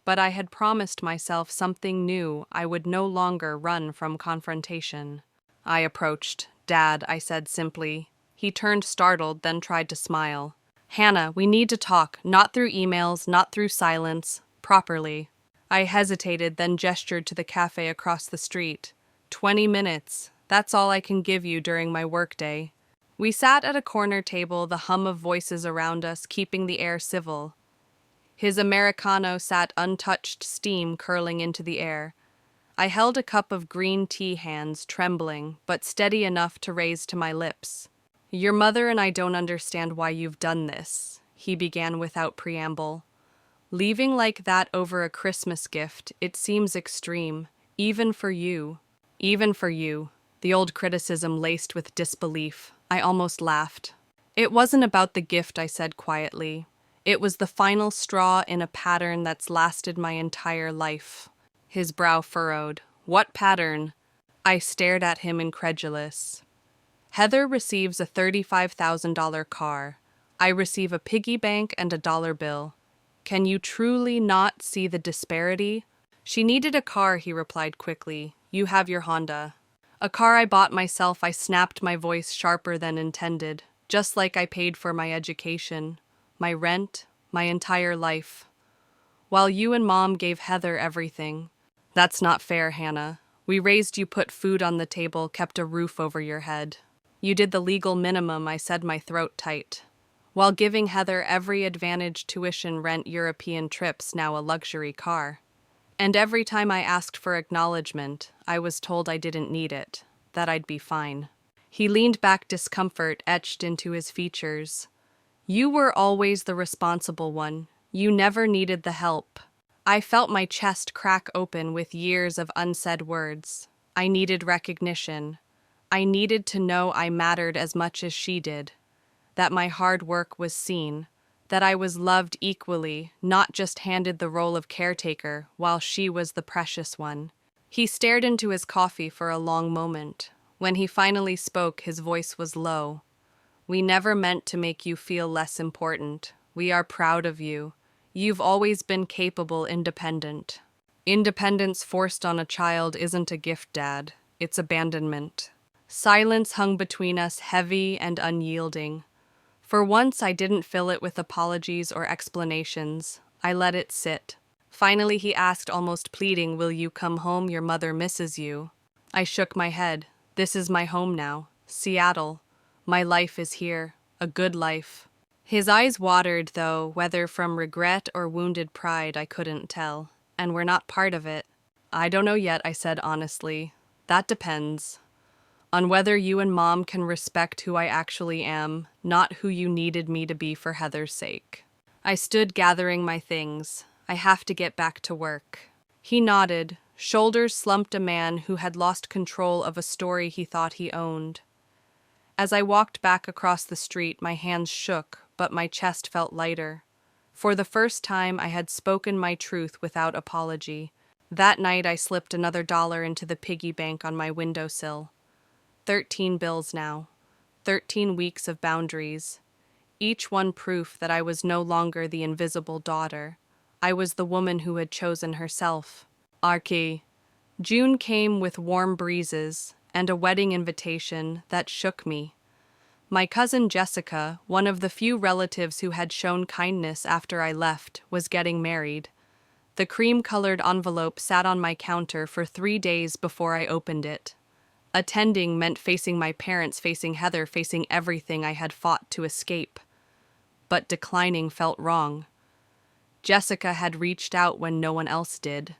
but I had promised myself something new. I would no longer run from confrontation. I approached. "Dad," I said simply. He turned startled, then tried to smile. "Hannah, we need to talk, not through emails, not through silence, properly." I hesitated, then gestured to the cafe across the street. 20 minutes. That's all I can give you during my workday. We sat at a corner table, the hum of voices around us keeping the air civil. His Americano sat untouched, steam curling into the air. I held a cup of green tea, hands trembling, but steady enough to raise to my lips. "Your mother and I don't understand why you've done this," he began without preamble. "Leaving like that over a Christmas gift, it seems extreme, even for you." Even for you. The old criticism laced with disbelief. I almost laughed. "It wasn't about the gift," I said quietly. "It was the final straw in a pattern that's lasted my entire life." His brow furrowed. "What pattern?" I stared at him incredulous. "Heather receives a $35,000 car. I receive a piggy bank and a dollar bill. Can you truly not see the disparity?" "She needed a car," he replied quickly. "You have your Honda." "A car I bought myself," I snapped, my voice sharper than intended. "Just like I paid for my education, my rent, my entire life. While you and Mom gave Heather everything." "That's not fair, Hannah. We raised you, put food on the table, kept a roof over your head." "You did the legal minimum," I said, my throat tight. "While giving Heather every advantage, tuition, rent, European trips, now a luxury car. And every time I asked for acknowledgement, I was told I didn't need it, that I'd be fine." He leaned back, discomfort etched into his features. "You were always the responsible one. You never needed the help." I felt my chest crack open with years of unsaid words. I needed recognition. I needed to know I mattered as much as she did, that my hard work was seen, that I was loved equally, not just handed the role of caretaker while she was the precious one. He stared into his coffee for a long moment. When he finally spoke, his voice was low. "We never meant to make you feel less important. We are proud of you. You've always been capable, independent." "Independence forced on a child isn't a gift, Dad. It's abandonment." Silence hung between us, heavy and unyielding. For once, I didn't fill it with apologies or explanations. I let it sit. Finally, he asked, almost pleading, "Will you come home? Your mother misses you." I shook my head. "This is my home now. Seattle. My life is here. A good life." His eyes watered, though, whether from regret or wounded pride, I couldn't tell. "And we're not part of it." "I don't know yet," I said honestly. "That depends on whether you and Mom can respect who I actually am, not who you needed me to be for Heather's sake." I stood gathering my things. "I have to get back to work." He nodded, shoulders slumped, a man who had lost control of a story he thought he owned. As I walked back across the street, my hands shook, but my chest felt lighter. For the first time, I had spoken my truth without apology. That night, I slipped another dollar into the piggy bank on my windowsill. 13 bills now. 13 weeks of boundaries. Each one proof that I was no longer the invisible daughter. I was the woman who had chosen herself. Archie. June came with warm breezes and a wedding invitation that shook me. My cousin Jessica, one of the few relatives who had shown kindness after I left, was getting married. The cream-colored envelope sat on my counter for 3 days before I opened it. Attending meant facing my parents, facing Heather, facing everything I had fought to escape. But declining felt wrong. Jessica had reached out when no one else did.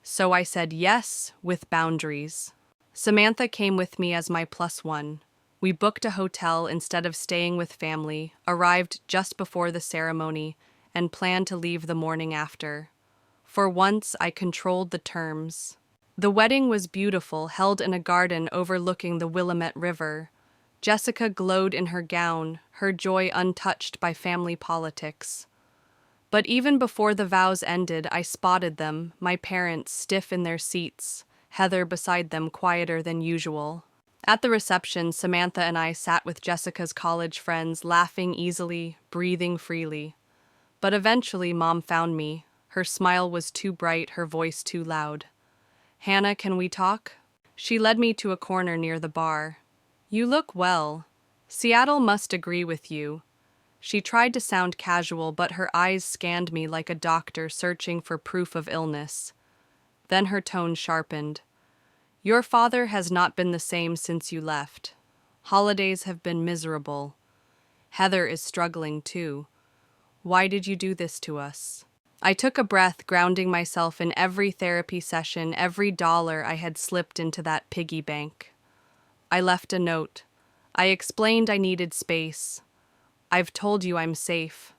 So I said yes, with boundaries. Samantha came with me as my +1. We booked a hotel instead of staying with family, arrived just before the ceremony, and planned to leave the morning after. For once, I controlled the terms. The wedding was beautiful, held in a garden overlooking the Willamette River. Jessica glowed in her gown, her joy untouched by family politics. But even before the vows ended, I spotted them, my parents stiff in their seats, Heather beside them, quieter than usual. At the reception, Samantha and I sat with Jessica's college friends, laughing easily, breathing freely. But eventually, Mom found me. Her smile was too bright, her voice too loud. "Hannah, can we talk?" She led me to a corner near the bar. "You look well. Seattle must agree with you." She tried to sound casual, but her eyes scanned me like a doctor searching for proof of illness. Then her tone sharpened. "Your father has not been the same since you left. Holidays have been miserable. Heather is struggling too. Why did you do this to us?" I took a breath, grounding myself in every therapy session, every dollar I had slipped into that piggy bank. I left a note. I explained I needed space. "I've told you I'm safe,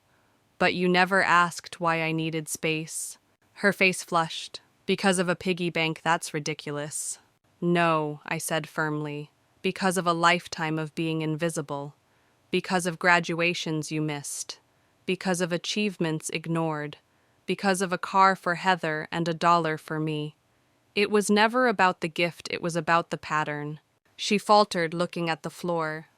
but you never asked why I needed space." Her face flushed. "Because of a piggy bank, that's ridiculous." "No," I said firmly. "Because of a lifetime of being invisible. Because of graduations you missed. Because of achievements ignored. Because of a car for Heather and $1 for me. It was never about the gift, it was about the pattern." She faltered, looking at the floor.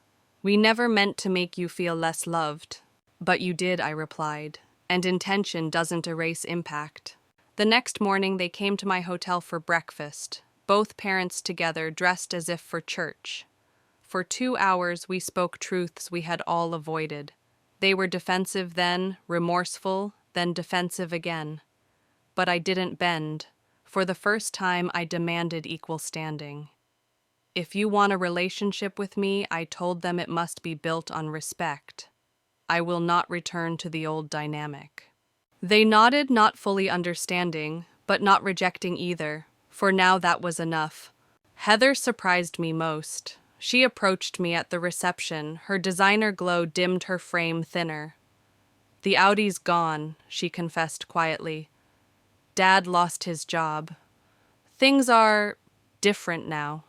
"We never meant to make you feel less loved." "But you did," I replied, "and intention doesn't erase impact." The next morning they came to my hotel for breakfast, both parents together, dressed as if for church. For 2 hours we spoke truths we had all avoided. They were defensive then, remorseful, then defensive again. But I didn't bend. For the first time, I demanded equal standing. "If you want a relationship with me," I told them, "it must be built on respect. I will not return to the old dynamic." They nodded, not fully understanding, but not rejecting either, for now that was enough. Heather surprised me most. She approached me at the reception, her designer glow dimmed her frame thinner. "The Audi's gone," she confessed quietly. "Dad lost his job. Things are different now.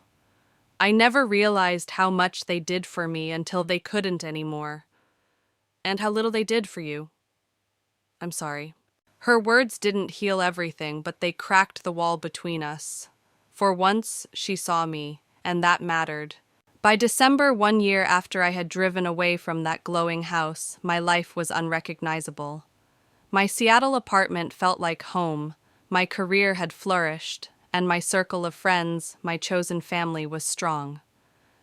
I never realized how much they did for me until they couldn't anymore. And how little they did for you. I'm sorry." Her words didn't heal everything, but they cracked the wall between us. For once, she saw me, and that mattered. By December, 1 year after I had driven away from that glowing house, my life was unrecognizable. My Seattle apartment felt like home, my career had flourished, and my circle of friends, my chosen family, was strong.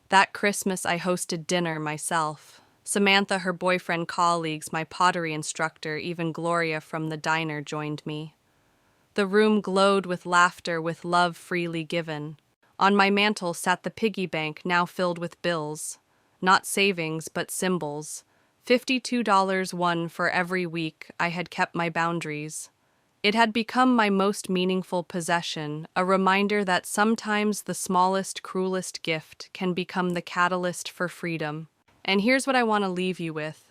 That Christmas I hosted dinner myself. Samantha, her boyfriend, colleagues, my pottery instructor, even Gloria from the diner joined me. The room glowed with laughter, with love freely given. On my mantel sat the piggy bank, now filled with bills. Not savings, but symbols. $52 one for every week I had kept my boundaries. It had become my most meaningful possession, a reminder that sometimes the smallest, cruelest gift can become the catalyst for freedom. And here's what I want to leave you with.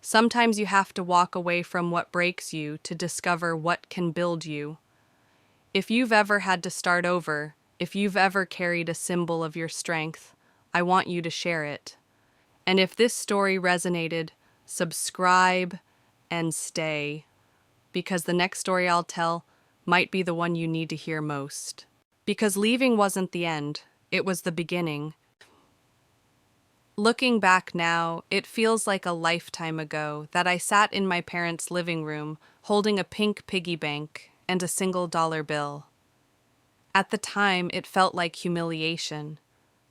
Sometimes you have to walk away from what breaks you to discover what can build you. If you've ever had to start over, if you've ever carried a symbol of your strength, I want you to share it. And if this story resonated, subscribe and stay, because the next story I'll tell might be the one you need to hear most. Because leaving wasn't the end, it was the beginning. Looking back now, it feels like a lifetime ago that I sat in my parents' living room holding a pink piggy bank and a $1 bill. At the time, it felt like humiliation.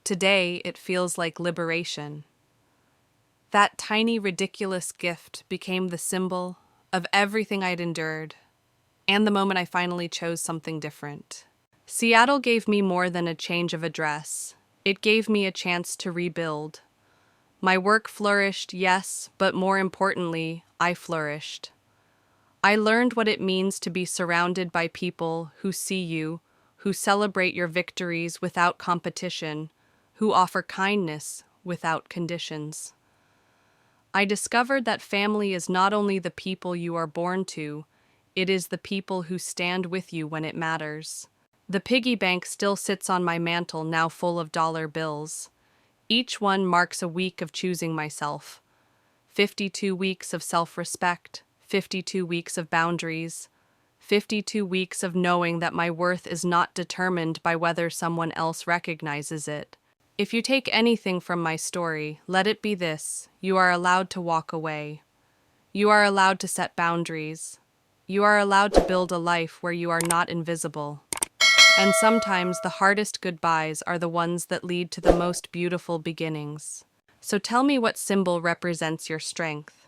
Today, it feels like liberation. That tiny, ridiculous gift became the symbol of everything I'd endured, and the moment I finally chose something different. Seattle gave me more than a change of address. It gave me a chance to rebuild. My work flourished, yes, but more importantly, I flourished. I learned what it means to be surrounded by people who see you, who celebrate your victories without competition, who offer kindness without conditions. I discovered that family is not only the people you are born to, it is the people who stand with you when it matters. The piggy bank still sits on my mantel, now full of dollar bills. Each one marks a week of choosing myself. 52 weeks of self-respect, 52 weeks of boundaries, 52 weeks of knowing that my worth is not determined by whether someone else recognizes it. If you take anything from my story, let it be this: you are allowed to walk away. You are allowed to set boundaries. You are allowed to build a life where you are not invisible. And sometimes the hardest goodbyes are the ones that lead to the most beautiful beginnings. So tell me, what symbol represents your strength?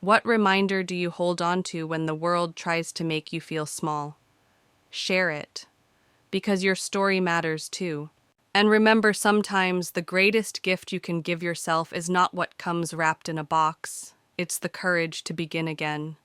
What reminder do you hold on to when the world tries to make you feel small? Share it, because your story matters too. And remember, sometimes the greatest gift you can give yourself is not what comes wrapped in a box. It's the courage to begin again.